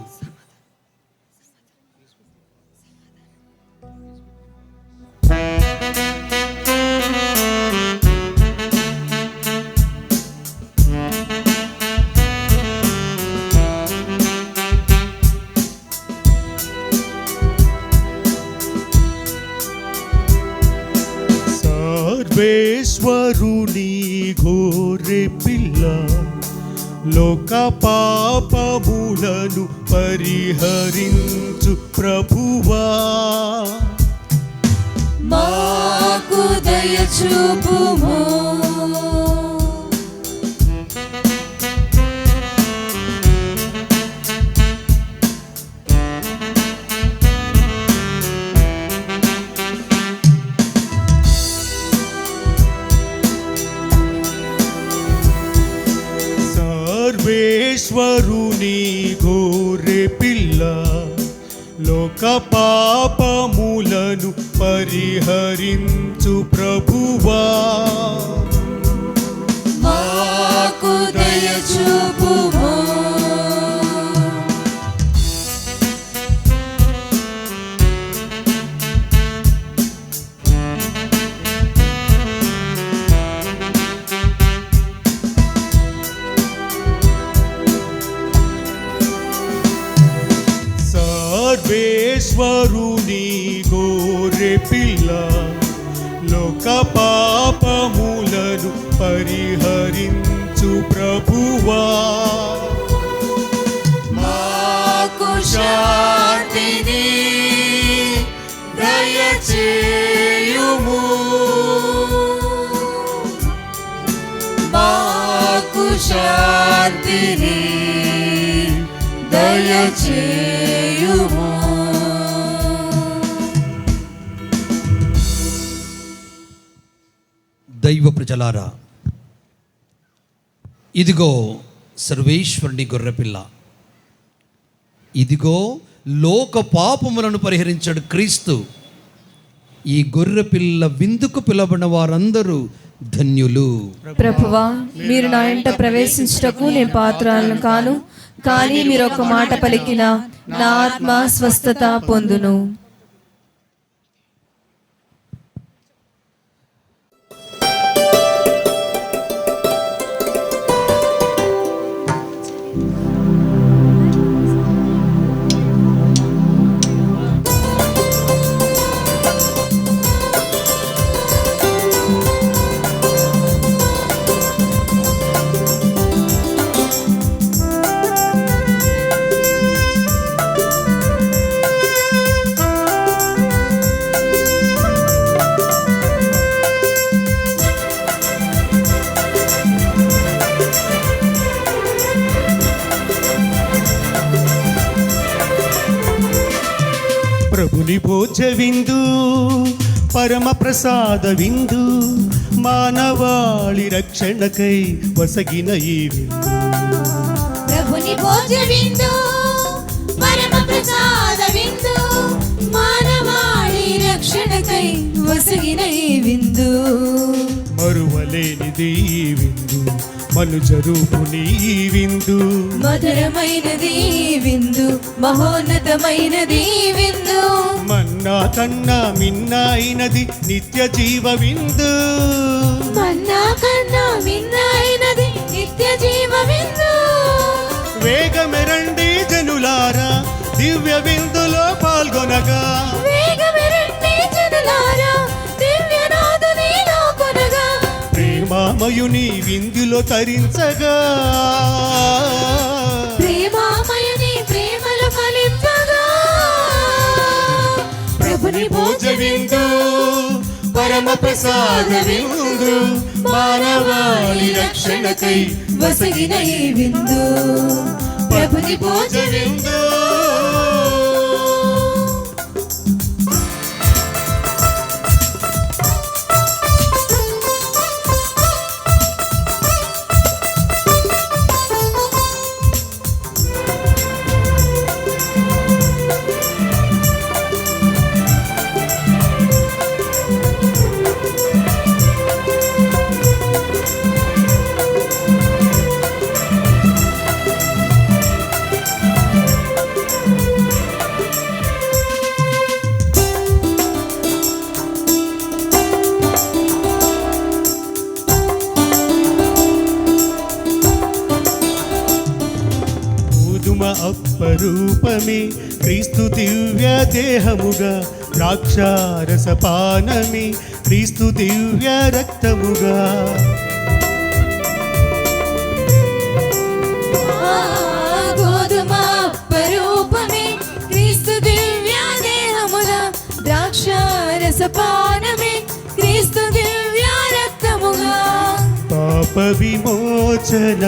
సర్వేశ్వరుని ఘోరె పిల్ల, లోక పాపములను పరిహరించు ప్రభువా,
మాకు దయ చూపుము.
సర్వేశ్వరుని ఘోరె పిల్ల, లోక పాపములను పరిహరించు ప్రభువా,
మాకు దయ చూపుము.
సర్వేశ్వరుని ఘోరె పిల్ల, లోక పాపములను పరిహరించు ప్రభువా,
మాకు శాంతిని దయచేయుము. మాకు శాంతిని దయచేయుము.
దైవ ప్రజలారా, ఇదిగో సర్వేశ్వరుని గొర్రెపిల్ల, ఇదిగో లోక పాపములను పరిహరించాడు క్రీస్తు. ఈ గొర్రెపిల్ల విందుకు పిలవబడిన వారందరూ ధన్యులు.
ప్రభువా, మీరు నా ఇంట ప్రవేశించుటకు నేను పాత్రలను కాను, కానీ మీరు ఒక మాట పలికిన నా ఆత్మ స్వస్థత పొందును.
ప్రభుని భోజ విందు, పరమ ప్రసాద విందు, మానవాళి రక్షణకై వసగిన ఈ విందు.
ప్రభుని భోజ విందు, పరమ ప్రసాద విందు, మానవాళి రక్షణకై వసగిన ఈ విందు.
మరువలేనిది ఈ విందు, మనుజరూపుని ఈ విందు,
మధురమైనది విందు, మహోన్నతమైనది విందు,
మన్నా కన్నా మిన్నైనది నిత్య జీవ విందు,
మన్నా కన్నా మిన్నైనది నిత్య జీవ విందు.
వేగమెరండి జనులారా దివ్య విందులో పాల్గొనగా,
వేగమెరండి జనులారా దివ్యనాథునిలో కొనగా,
ప్రేమామయుని విందులో తరించగా,
ప్రేమామయుని ప్రేమలో ఫలించగా.
ప్రభుని భోజ విందు, పరమ ప్రసాద విందు, మానవాళి రక్షణకై
వసగిన ఈ విందు, ప్రభుని భోజ విందు.
అప్పరూపమే క్రీస్తు దివ్య దేహముగా, ద్రాక్షారసపానమే క్రీస్తు దివ్య రక్తముగా,
గోధుమ అప్పరూపమే క్రీస్తు దివ్య దేహముగా, ద్రాక్షారసపానమే క్రీస్తు దివ్య రక్తముగా,
పాప విమోచన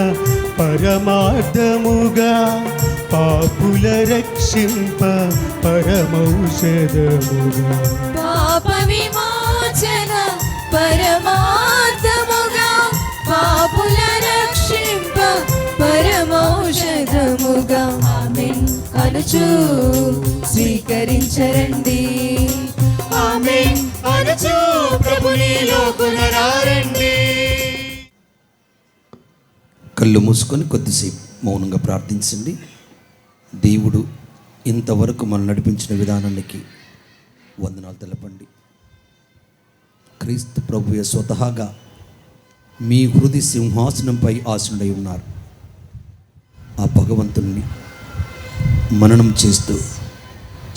పరమార్థముగా, పాపుల రక్షింప పరమౌషధముగా,
పాప విమోచన పరమార్థముగా, పాపుల రక్షింప పరమౌషధముగా. ఆమేన్ అనుచు స్వీకరించరండి,
ఆమేన్ అనుచు ప్రభునిలో కొనరారండి.
కళ్ళు మూసుకొని కొద్దిసేపు మౌనంగా ప్రార్థించండి. దేవుడు ఇంతవరకు మనం నడిపించిన విధానానికి వందనాలు తెలపండి. క్రీస్తు ప్రభువే స్వతహాగా మీ హృదయ సింహాసనంపై ఆసనుడై ఉన్నారు. ఆ భగవంతుణ్ణి మననం చేస్తూ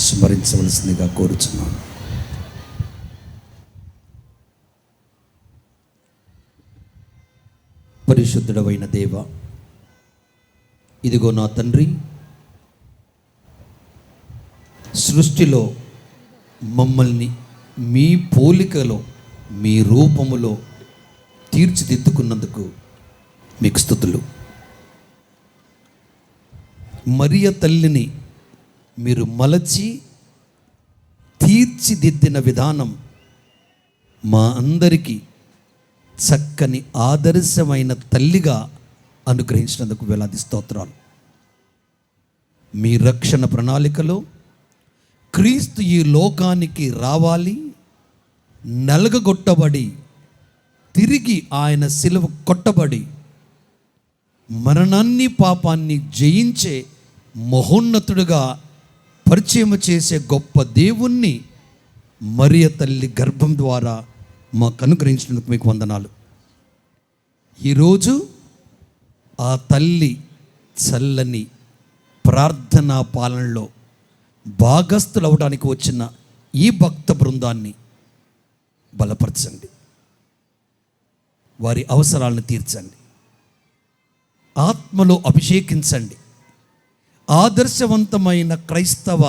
స్మరించవలసిందిగా కోరుచున్నాను. పరిశుద్ధుడవైన దేవ, ఇదిగో నా తండ్రి, సృష్టిలో మమ్మల్ని మీ పోలికలో మీ రూపములో తీర్చిదిద్దుకున్నందుకు మీకు స్తుతులు. మరియ తల్లిని మీరు మలచి తీర్చిదిద్దిన విధానం మా అందరికీ చక్కని ఆదర్శమైన తల్లిగా అనుగ్రహించినందుకు వేలాది స్తోత్రాలు. మీ రక్షణ ప్రణాళికలో క్రీస్తు ఈ లోకానికి రావాలి, నలగగొట్టబడి తిరిగి ఆయన సిలువ కొట్టబడి మరణాన్ని పాపాన్ని జయించే మహోన్నతుడుగా పరిచయం చేసే గొప్ప దేవుణ్ణి మరియ తల్లి గర్భం ద్వారా మాకు అనుగ్రహించినందుకు మీకు వందనాలు. ఈరోజు ఆ తల్లి చల్లని ప్రార్థనా పాలనలో భాగస్థులు అవడానికి వచ్చిన ఈ భక్త బృందాన్ని బలపరచండి, వారి అవసరాలను తీర్చండి, ఆత్మలో అభిషేకించండి. ఆదర్శవంతమైన క్రైస్తవ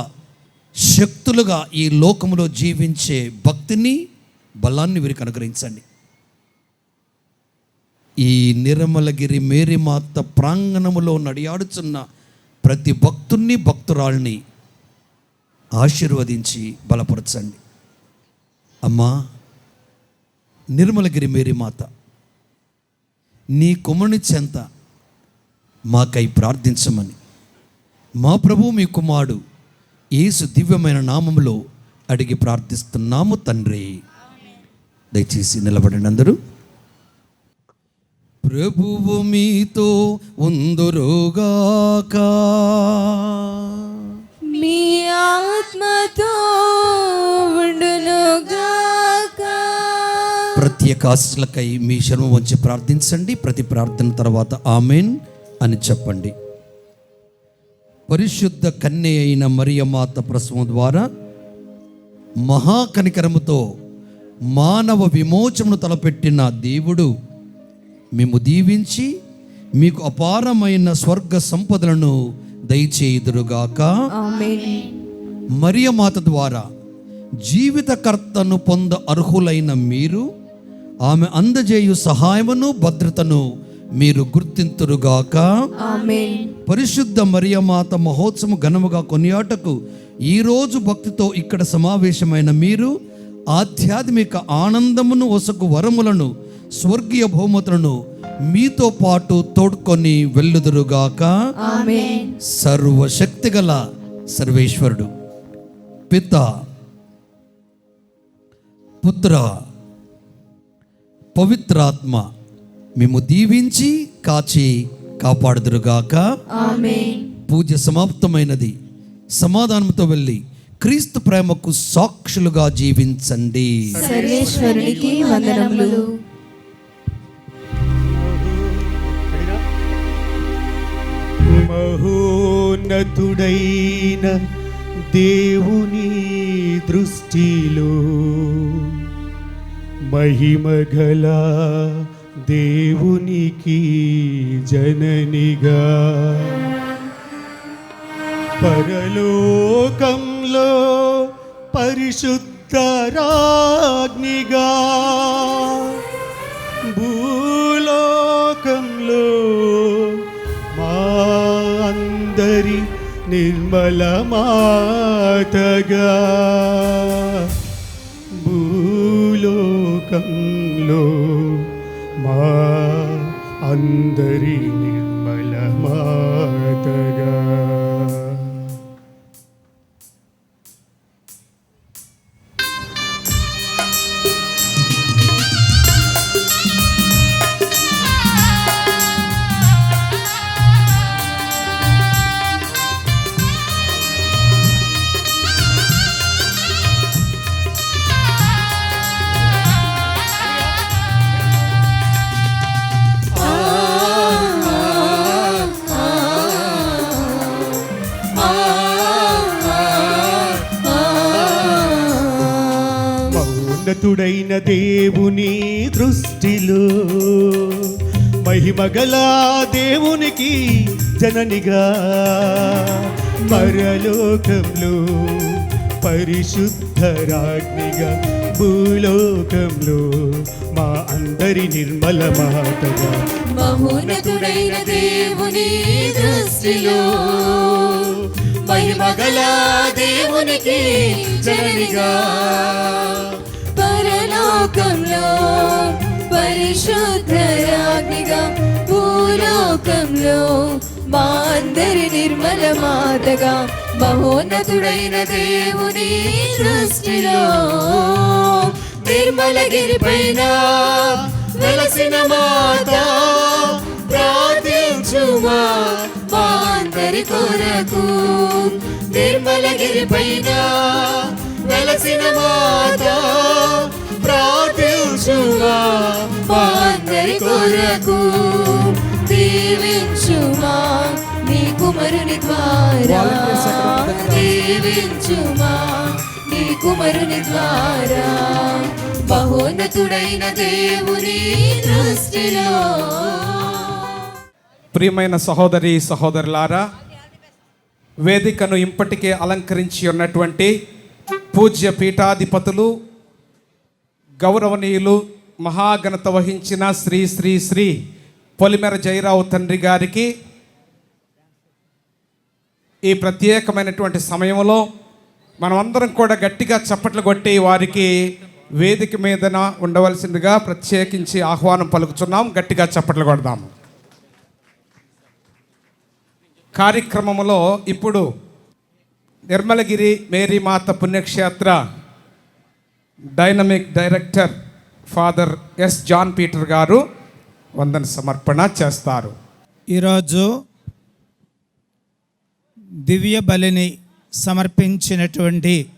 శక్తులుగా ఈ లోకములో జీవించే భక్తిని బలాన్ని వీరికి అనుగ్రహించండి. ఈ నిర్మలగిరి మేరీమాత ప్రాంగణములో నడియాడుచున్న ప్రతి భక్తుణ్ణి భక్తురాల్ని ఆశీర్వదించి బలపరచండి. అమ్మా నిర్మలగిరి మేరీమాత, నీ కుమారుని చెంత మాకై ప్రార్థించమని మా ప్రభు మీ కుమారుడు యేసు దివ్యమైన నామములో అడిగి ప్రార్థిస్తున్నాము తండ్రి. దయచేసి నిలబడండి అందరూ. ప్రభువు మీతో ఉందురుగాక.
మీ ఆత్మతో ఉండునుగాక.
ప్రత్యేక ఆశలకై మీ శర్మ వంచి ప్రార్థించండి. ప్రతి ప్రార్థన తర్వాత ఆమెన్ అని చెప్పండి. పరిశుద్ధ కన్య అయిన మరియమాత ప్రసవం ద్వారా మహాకనికరముతో మానవ విమోచనను తలపెట్టిన దేవుడు మేము దీవించి మీకు అపారమైన స్వర్గ సంపదలను దయచేయుదురుగాక. మరియమాత ద్వారా జీవితకర్తను పొంద అర్హులైన మీరు ఆమె అందజేయు సహాయమును భద్రతను మీరు గుర్తింతురుగాక. పరిశుద్ధ మరియమాత మహోత్సవం ఘనముగా కొనియాటకు ఈరోజు భక్తితో ఇక్కడ సమావేశమైన మీరు ఆధ్యాత్మిక ఆనందమును ఒసగు వరములను స్వర్గీయ బహుమతులను మీతో పాటు తోడ్కొని వెళ్ళుదురుగాక. సర్వశక్తిగల సర్వేశ్వరుడు పిత, పుత్ర, పవిత్రాత్మ మేము దీవించి కాచి కాపాడుదురుగాక. పూజ సమాప్తమైనది. సమాధానంతో వెళ్ళి క్రీస్తు ప్రేమకు సాక్షులుగా జీవించండి.
సర్వేశ్వరునికి వందనములు.
మహోన్నతుడైన దేవుని దృష్టిలో మహిమగల దేవునికి జననిగా పరలోకంలో పరిశుద్ధ రాజ్ఞిగా భూలోకంలో మా అందరి నిర్మల మాతగా భూలోకంలో మా అందరి నిర్మల మాతగా. మహోన్నతుడైన దేవుని దృష్టిలో మహిమగల దేవునికి జననిగా పరలోకంలో పరిశుద్ధ రాజ్ఞిగా భూలోకంలో మా అందరి నిర్మల మాతగా
మహోన్నతుడైన దేవుని దృష్టిలో మహిమగల దేవునికి జననిగా పరలోకంలో పరిశుద్ధ రాజ్ఞిగా భూలోకంలో మా అందరి నిర్మల మాతగా మహోన్నతుడైన దేవుని దృష్టిలో నిర్మలగిరి పైన వెలసిన మాత ప్రార్థించుమా మా అందరి కొరకు. నిర్మలగిరి పైన వెలసిన మాత ప్రార్థించుమా మా అందరి కొరకు. దీవించుమా నీ కుమారుని ద్వారా, దీవించుమా నీ కుమారుని ద్వారా మహోన్నతుడైన దేవుని దృష్టిలో.
ప్రియమైన సహోదరి సహోదరులారా, వేదికను ఇప్పటికే అలంకరించి ఉన్నటువంటి పూజ్య పీఠాధిపతులు, గౌరవనీయులు, మహాఘనత వహించిన శ్రీ శ్రీ శ్రీ పొలిమేర జయరావు తండ్రి గారికి ఈ ప్రత్యేకమైనటువంటి సమయంలో మనమందరం కూడా గట్టిగా చప్పట్లు కొట్టి వారికి వేదిక మీదన ఉండవలసిందిగా ప్రత్యేకించి ఆహ్వానం పలుకుతున్నాం. గట్టిగా చప్పట్లు కొడదాం. కార్యక్రమంలో ఇప్పుడు నిర్మలగిరి మేరీమాత పుణ్యక్షేత్ర dynamic director father S John Peter గారు వందన సమర్పణ చేస్తారు.
ఈరోజు దివ్య బలిని సమర్పించినటువంటి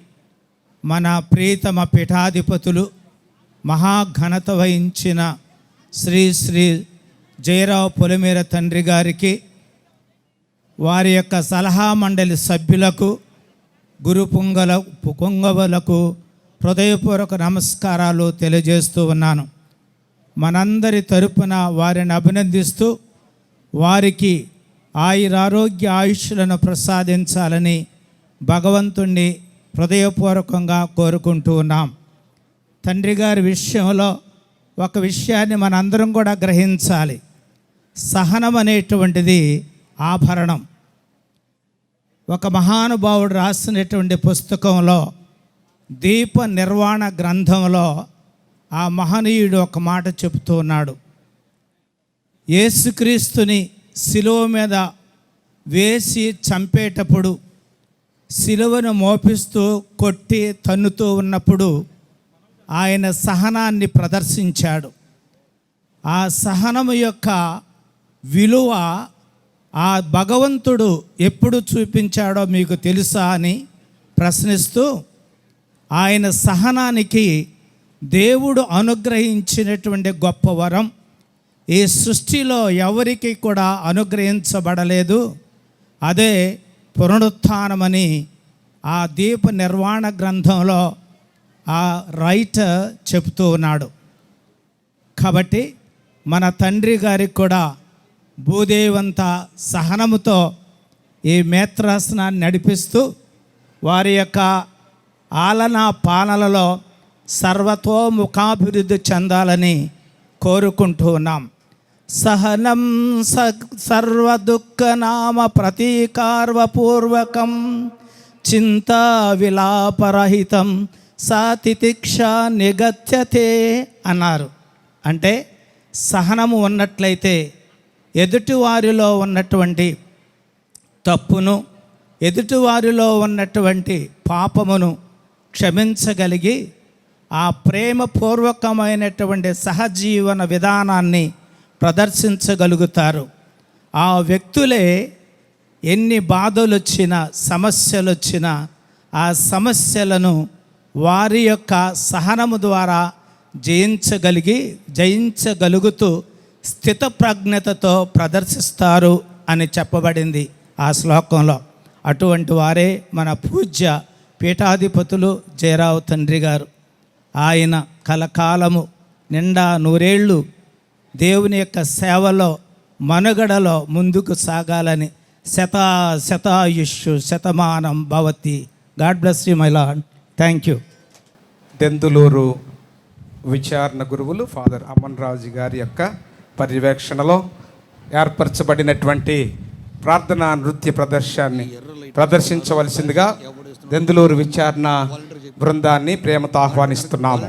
మన ప్రియతమ పీఠాధిపతులు, మహాఘనత వహించిన శ్రీ శ్రీ జయరావు పొలిమేర తండ్రి గారికి, వారి యొక్క సలహా మండలి సభ్యులకు, గురు పుంగవులకు హృదయపూర్వక నమస్కారాలు తెలియజేస్తూ ఉన్నాను. మనందరి తరపున వారిని అభినందిస్తూ వారికి ఆయురారోగ్య ఆయుష్లను ప్రసాదించాలని భగవంతుణ్ణి హృదయపూర్వకంగా కోరుకుంటూ ఉన్నాం. తండ్రి గారి విషయంలో ఒక విషయాన్ని మనందరం కూడా గ్రహించాలి. సహనం అనేటువంటిది ఆభరణం. ఒక మహానుభావుడు రాసినటువంటి పుస్తకంలో దీప నిర్వాణ గ్రంథంలో ఆ మహనీయుడు ఒక మాట చెబుతూ ఉన్నాడు. యేసుక్రీస్తుని శిలువ మీద వేసి చంపేటప్పుడు, శిలువను మోపిస్తూ కొట్టి తన్నుతూ ఉన్నప్పుడు ఆయన సహనాన్ని ప్రదర్శించాడు. ఆ సహనము యొక్క విలువ ఆ భగవంతుడు ఎప్పుడు చూపించాడో మీకు తెలుసా అని ప్రశ్నిస్తూ, ఆయన సహనానికి దేవుడు అనుగ్రహించినటువంటి గొప్ప వరం ఈ సృష్టిలో ఎవరికి కూడా అనుగ్రహించబడలేదు. అదే పునరుత్థానమని ఆ దీప నిర్వాణ గ్రంథంలో ఆ రైటర్ చెబుతూ ఉన్నాడు. కాబట్టి మన తండ్రి గారికి కూడా భూదేవంత సహనముతో ఈ మేత్రాసనాన్ని నడిపిస్తూ వారి యొక్క ఆలనా పాలనలో సర్వతోముఖాభివృద్ధి చెందాలని కోరుకుంటూ ఉన్నాం. సహనం సర్వదుఃఖనామ ప్రతీకార్వపూర్వకం చింతా విలాపరహితం సాతితిక్ష నిగత్యతే అన్నారు. అంటే సహనము ఉన్నట్లయితే ఎదుటివారిలో ఉన్నటువంటి తప్పును, ఎదుటివారిలో ఉన్నటువంటి పాపమును క్షమించగలిగి ఆ ప్రేమపూర్వకమైనటువంటి సహజీవన విధానాన్ని ప్రదర్శించగలుగుతారు. ఆ వ్యక్తులే ఎన్ని బాధలు వచ్చినా, సమస్యలు వచ్చినా ఆ సమస్యలను వారి యొక్క సహనము ద్వారా జయించగలుగుతూ స్థితప్రజ్ఞతతో ప్రదర్శిస్తారు అని చెప్పబడింది ఆ శ్లోకంలో. అటువంటి వారే మన పూజ్య పీఠాధిపతులు జయరావు తండ్రి గారు. ఆయన కలకాలము నిండా నూరేళ్ళు దేవుని యొక్క సేవలో మనుగడలో ముందుకు సాగాలని శతాయుష్షు Shatamanam Bhavati. God bless you my lord. Thank you.
Denduluru విచారణ గురువులు ఫాదర్ అమన్ రాజు గారి యొక్క పర్యవేక్షణలో ఏర్పరచబడినటువంటి ప్రార్థనా నృత్య ప్రదర్శించవలసిందిగా దెందులూరు విచారణ బృందాన్ని ప్రేమతో ఆహ్వానిస్తున్నాము.
ఆ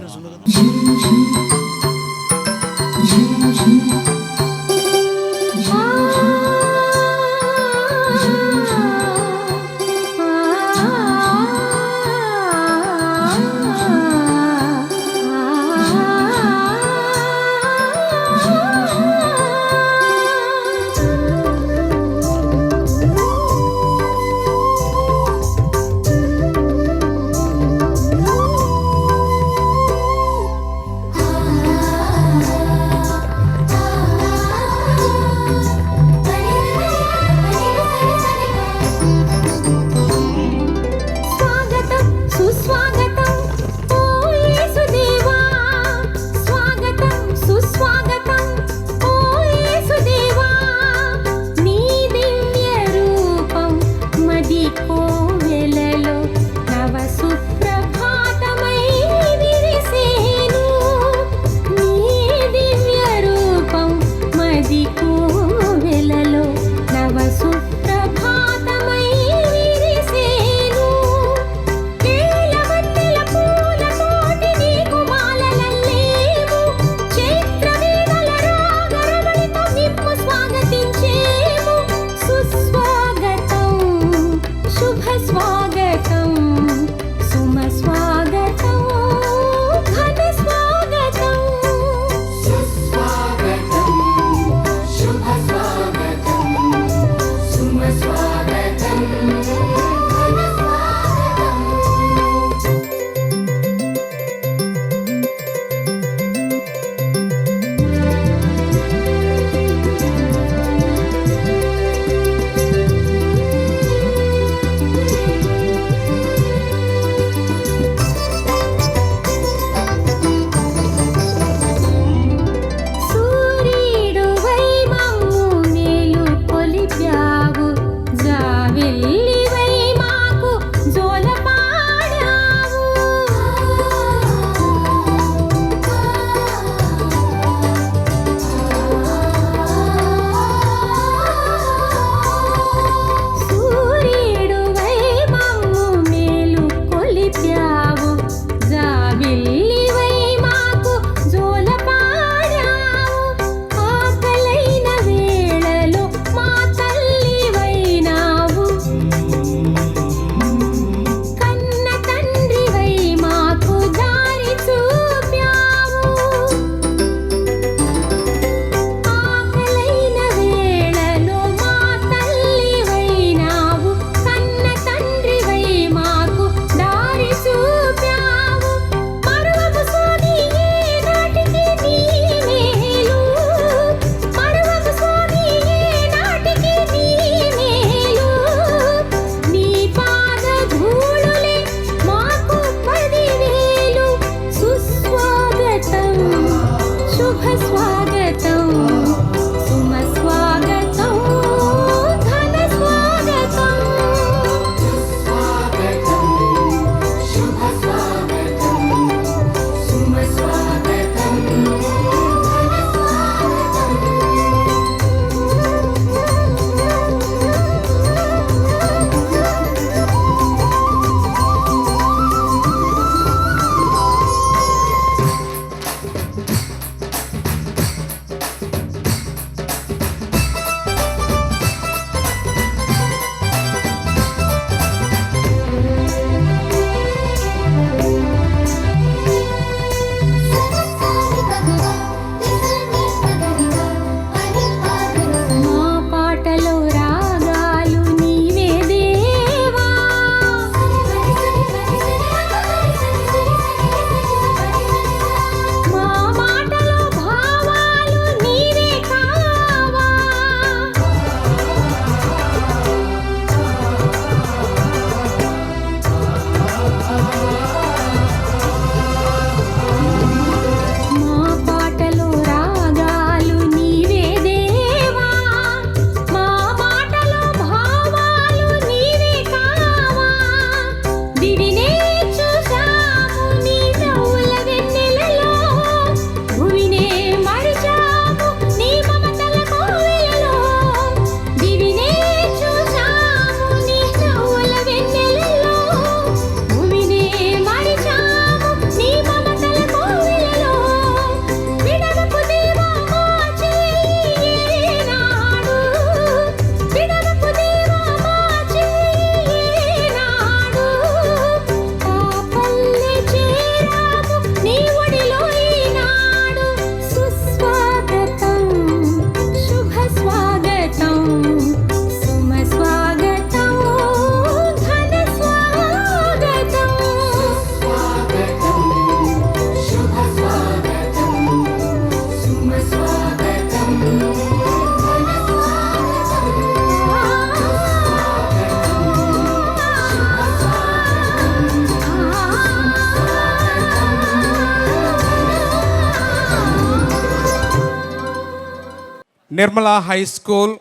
Nirmala high school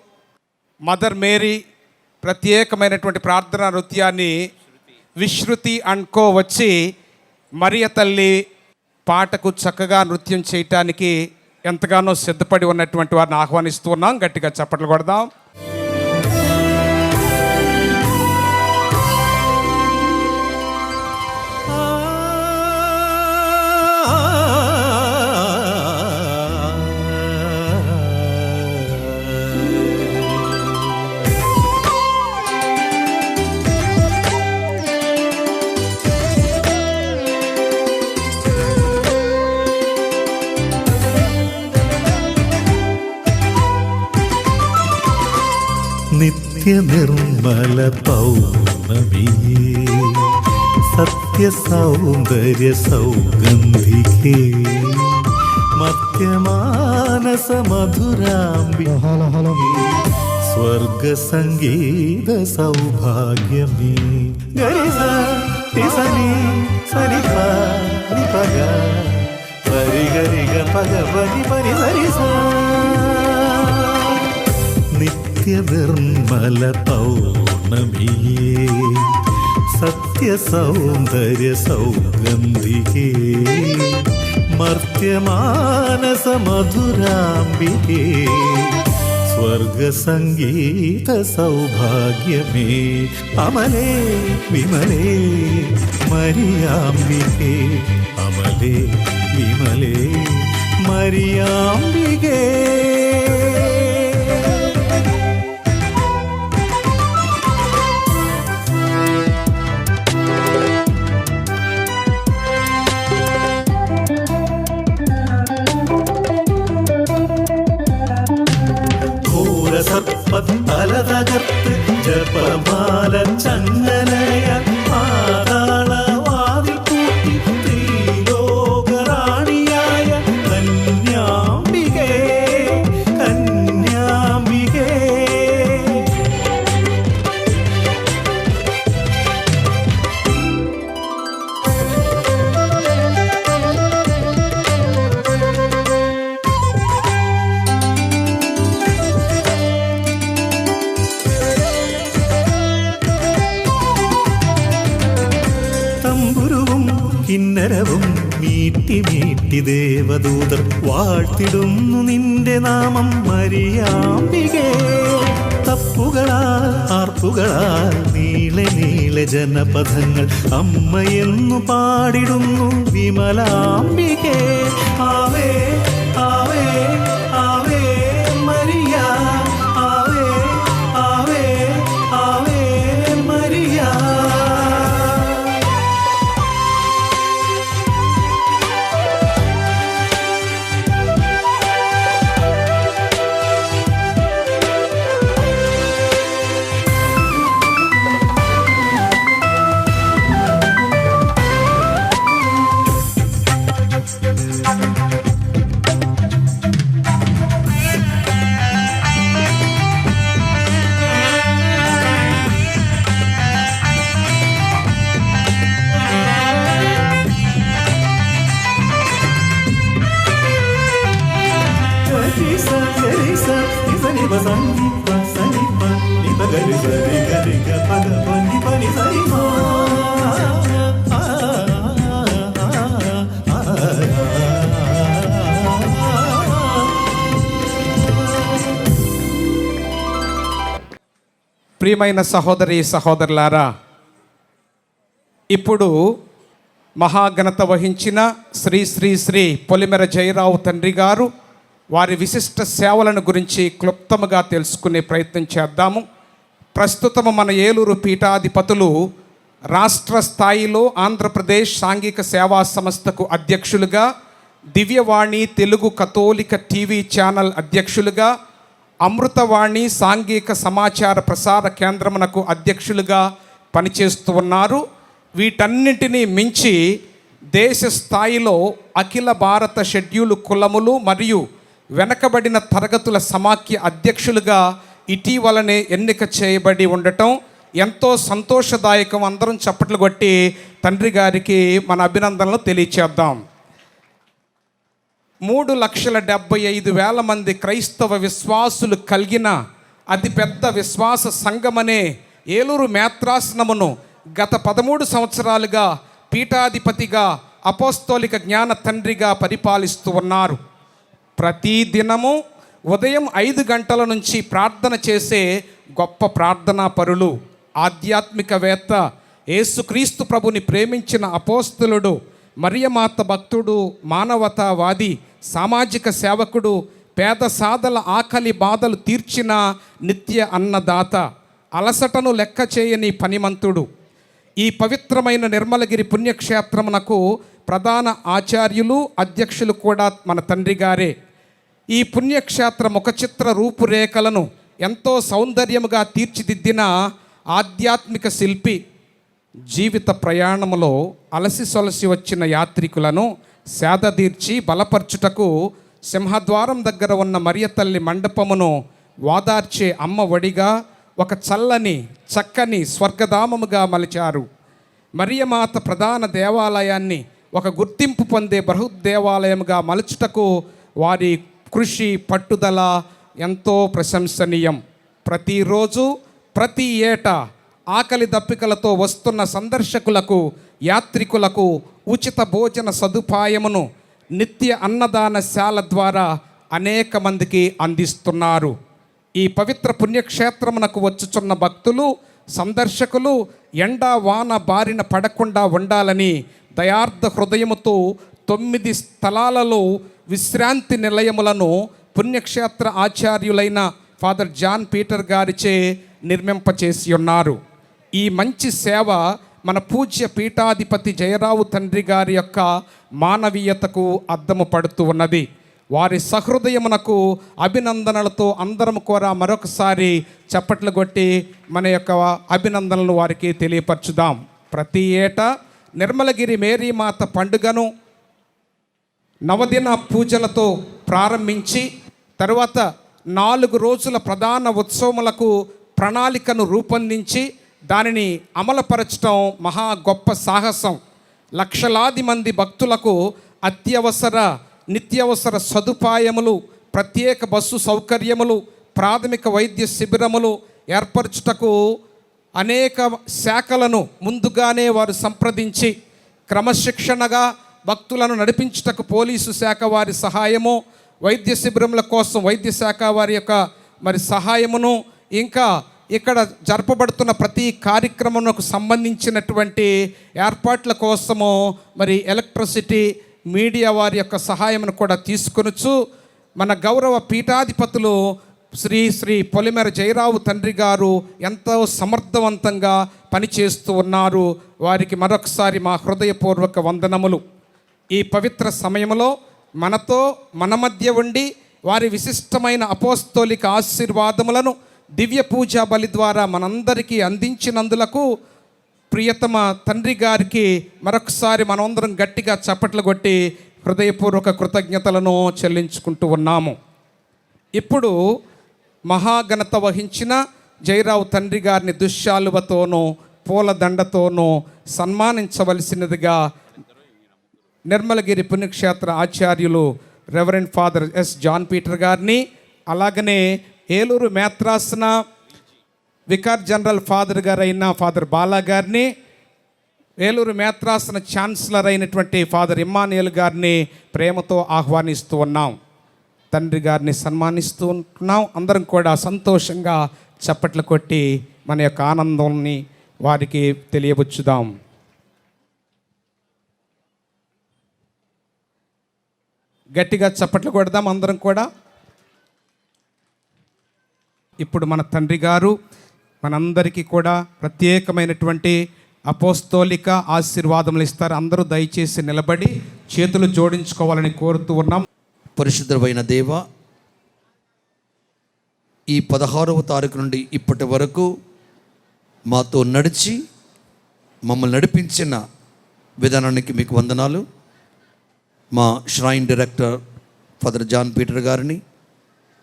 mother Mary ప్రత్యేకమైనటువంటి ప్రార్థనా నృత్యాన్ని విశ్రుతి అండ్ కో వచ్చి మరియ తల్లి పాటకు చక్కగా నృత్యం చేయటానికి ఎంతగానో సిద్ధపడి ఉన్నటువంటి వారిని ఆహ్వానిస్తూ ఉన్నాం. గట్టిగా చప్పట్లు కొడదాం.
നിത്യനിർമ്മല പൗർണമിയേ സത്യസൗന്ദര്യ സൗഗന്ധികേ മധ്യമാനസ മധുരാംബികേ സ്വർഗസംഗീത സൗഭാഗ്യമേ ഗരിസ തിസനി സരിപ നിപഗ പരിഗരിഗ പഗവനി പരിസരിസ നിത്യനിർമ്മല പൗർണമിയേ സത്യസൗന്ദര്യ സൗഗന്ധികേ മർത്യമാനസ മധുരാംബികേ സ്വർഗസംഗീത സൗഭാഗ്യമേ അമലേ വിമലേ മരിയാംബികേ അമലേ വിമലേ മരിയാംബികേ. സർപ്പത്തല തകർത്ത് ജപമാല ചങ്ങലയ പാതാളവാതിൽ കൂട്ടി ത്രിലോകറാണിയായ കന്യാംബികേ കന്യാംബികേ. കിന്നരവും മീട്ടി മീട്ടി ദേവദൂതർ വാഴ്ത്തിടുന്നു നിന്റെ നാമം മരിയാംബികേ. തപ്പുകളാൽ ആർപ്പുകളാൽ നീളെ നീളെ ജനപഥങ്ങൾ അമ്മയെന്നു പാടിടുന്നു വിമലാംബികേ. ആവേ ആവേ ആവേ മരിയ ആവേ ആവേ ആവേ മരിയ.
ప్రియమైన సహోదరి సహోదరులారా, ఇప్పుడు మహాఘనత వహించిన శ్రీ శ్రీ శ్రీ పొలిమెర జయరావు తండ్రి గారు వారి విశిష్ట సేవలను గురించి క్లుప్తముగా తెలుసుకునే ప్రయత్నం చేద్దాము. ప్రస్తుతము మన ఏలూరు పీఠాధిపతులు రాష్ట్ర స్థాయిలో ఆంధ్రప్రదేశ్ సాంఘిక సేవా సంస్థకు అధ్యక్షులుగా, దివ్యవాణి తెలుగు కథోలిక టీవీ ఛానల్ అధ్యక్షులుగా, అమృతవాణి సాంఘిక సమాచార ప్రసార కేంద్రమునకు అధ్యక్షులుగా పనిచేస్తూ ఉన్నారు. వీటన్నింటినీ మించి దేశ స్థాయిలో అఖిల భారత షెడ్యూల్ కులములు మరియు వెనకబడిన తరగతుల సమాఖ్య అధ్యక్షులుగా ఇటీవలనే ఎన్నిక చేయబడి ఉండటం ఎంతో సంతోషదాయకం. అందరం చప్పట్లు కొట్టి తండ్రి గారికి మన అభినందనలు తెలియచేద్దాం. 3,75,000 మంది క్రైస్తవ విశ్వాసులు కలిగిన అతిపెద్ద విశ్వాస సంఘమనే ఏలూరు మేత్రాసనమును గత 13 సంవత్సరాలుగా పీఠాధిపతిగా అపోస్తోలిక జ్ఞాన తండ్రిగా పరిపాలిస్తూ ఉన్నారు. ప్రతి దినము ఉదయం 5 గంటల నుంచి ప్రార్థన చేసే గొప్ప ప్రార్థనా పరులు, ఆధ్యాత్మికవేత్త, యేసుక్రీస్తు ప్రభుని ప్రేమించిన అపోస్తలుడు, మరియమాత భక్తుడు, మానవతావాది, సామాజిక సేవకుడు, పేద సాదల ఆకలి బాధలు తీర్చిన నిత్య అన్నదాత, అలసటను లెక్క చేయని పనిమంతుడు. ఈ పవిత్రమైన నిర్మలగిరి పుణ్యక్షేత్రమునకు ప్రధాన ఆచార్యులు, అధ్యక్షులు కూడా మన తండ్రి గారే. ఈ పుణ్యక్షేత్ర ముఖచిత్ర రూపురేఖలను ఎంతో సౌందర్యముగా తీర్చిదిద్దిన ఆధ్యాత్మిక శిల్పి. జీవిత ప్రయాణములో అలసి సొలసి వచ్చిన యాత్రికులను సేదతీర్చి బలపరచుటకు సింహద్వారం దగ్గర ఉన్న మరియ తల్లి మండపమును వాదార్చే అమ్మ ఒడిగా ఒక చల్లని చక్కని స్వర్గధామముగా మలిచారు. మరియమాత ప్రధాన దేవాలయాన్ని ఒక గుర్తింపు పొందే బృహద్దేవాలయముగా మలుచుటకు వారి కృషి, పట్టుదల ఎంతో ప్రశంసనీయం. ప్రతిరోజు ప్రతి ఏటా ఆకలి దప్పికలతో వస్తున్న సందర్శకులకు, యాత్రికులకు ఉచిత భోజన సదుపాయమును నిత్య అన్నదానశాల ద్వారా అనేక మందికి అందిస్తున్నారు. ఈ పవిత్ర పుణ్యక్షేత్రమునకు వచ్చుచున్న భక్తులు, సందర్శకులు ఎండా వాన బారిన పడకుండా ఉండాలని దయార్థ హృదయముతో 9 స్థలాలలో విశ్రాంతి నిలయములను పుణ్యక్షేత్ర ఆచార్యులైన ఫాదర్ జాన్ పీటర్ గారిచే నిర్మింపచేసి ఉన్నారు. ఈ మంచి సేవ మన పూజ్య పీఠాధిపతి జయరావు తండ్రి గారి యొక్క మానవీయతకు అద్దము పడుతూ ఉన్నది. వారి సహృదయమునకు అభినందనలతో అందరం కూడా మరొకసారి చప్పట్లు కొట్టి మన యొక్క అభినందనలు వారికి తెలియపరచుదాం. ప్రతి ఏటా నిర్మలగిరి మేరీమాత పండుగను నవదిన పూజలతో ప్రారంభించి తరువాత 4 రోజుల ప్రధాన ఉత్సవములకు ప్రణాళికను రూపొందించి దానిని అమలుపరచడం మహా గొప్ప సాహసం. లక్షలాది మంది భక్తులకు అత్యవసర నిత్యావసర సదుపాయములు, ప్రత్యేక బస్సు సౌకర్యములు, ప్రాథమిక వైద్య శిబిరములు ఏర్పరచుటకు అనేక శాఖలను ముందుగానే వారు సంప్రదించి క్రమశిక్షణగా భక్తులను నడిపించుటకు పోలీసు శాఖ వారి సహాయము, వైద్య శిబిరముల కోసం వైద్య శాఖ వారి యొక్క సహాయమును, ఇంకా ఇక్కడ జరపబడుతున్న ప్రతి కార్యక్రమమునకు సంబంధించినటువంటి ఏర్పాట్ల కోసము ఎలక్ట్రిసిటీ, మీడియా వారి యొక్క సహాయమును కూడా తీసుకొనొచ్చు. మన గౌరవ పీఠాధిపతులు శ్రీ పొలిమేర జయరావు తండ్రి గారు ఎంతో సమర్థవంతంగా పనిచేస్తూ ఉన్నారు. వారికి మరొకసారి మా హృదయపూర్వక వందనములు. ఈ పవిత్ర సమయంలో మనతో మన మధ్య ఉండి వారి విశిష్టమైన అపోస్తోలిక ఆశీర్వాదములను దివ్య పూజా బలి ద్వారా మనందరికీ అందించినందులకు ప్రియతమ తండ్రి గారికి మరొకసారి మనమందరం గట్టిగా చప్పట్లు కొట్టి హృదయపూర్వక కృతజ్ఞతలను చెల్లించుకుంటూ ఉన్నాము. ఇప్పుడు మహాఘనత వహించిన జయరావు తండ్రి గారిని దుశ్శాలువతోనూ పూలదండతోనూ సన్మానించవలసినదిగా నిర్మలగిరి పుణ్యక్షేత్ర ఆచార్యులు reverend father S John Peter గారిని, అలాగనే ఏలూరు మేత్రాసన వికార్ జనరల్ ఫాదర్ గారైన ఫాదర్ బాలా గారిని, ఏలూరు మేత్రాసన ఛాన్సలర్ అయినటువంటి ఫాదర్ ఇమ్మానుయేల్ గారిని ప్రేమతో ఆహ్వానిస్తూ ఉన్నాం. తండ్రి గారిని సన్మానిస్తూ ఉంటున్నాం. అందరం కూడా సంతోషంగా చప్పట్లు కొట్టి మన యొక్క ఆనందాన్ని వారికి తెలియవచ్చుదాం. గట్టిగా చప్పట్లు కొడదాం అందరం కూడా. ఇప్పుడు మన తండ్రి గారు మనందరికీ కూడా ప్రత్యేకమైనటువంటి అపోస్తోలిక ఆశీర్వాదములు ఇస్తారు. అందరూ దయచేసి నిలబడి చేతులు జోడించుకోవాలని కోరుతూ ఉన్నాం.
పరిశుద్ధమైన దేవ, ఈ 16వ తారీఖు నుండి ఇప్పటి వరకు మాతో నడిచి మమ్మల్ని నడిపించిన విధానానికి మీకు వందనాలు. మా shrine director father John Peter గారిని,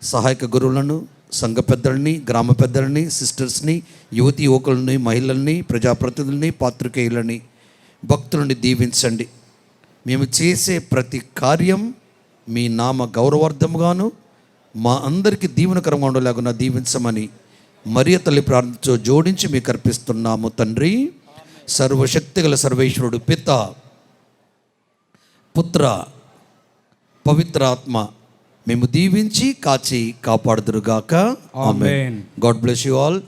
సహాయక గురువులను, సంఘ పెద్దల్ని, గ్రామ పెద్దల్ని, సిస్టర్స్ని, యువతి యువకులని, మహిళల్ని, ప్రజాప్రతినిధుల్ని, పాత్రికేయులని, భక్తులని దీవించండి. మేము చేసే ప్రతి కార్యం మీ నామ గౌరవార్థముగాను మా అందరికీ దీవెనకరంగా ఉండేలాగున దీవించమని మరియ తల్లి ప్రార్థనతో జోడించి మీకు అర్పిస్తున్నాము తండ్రి. సర్వశక్తిగల సర్వేశ్వరుడు పిత, పుత్ర, పవిత్రాత్మ మేము దీవించి కాచి కాపాడుదురుగాక. ఆమేన్. God bless you all.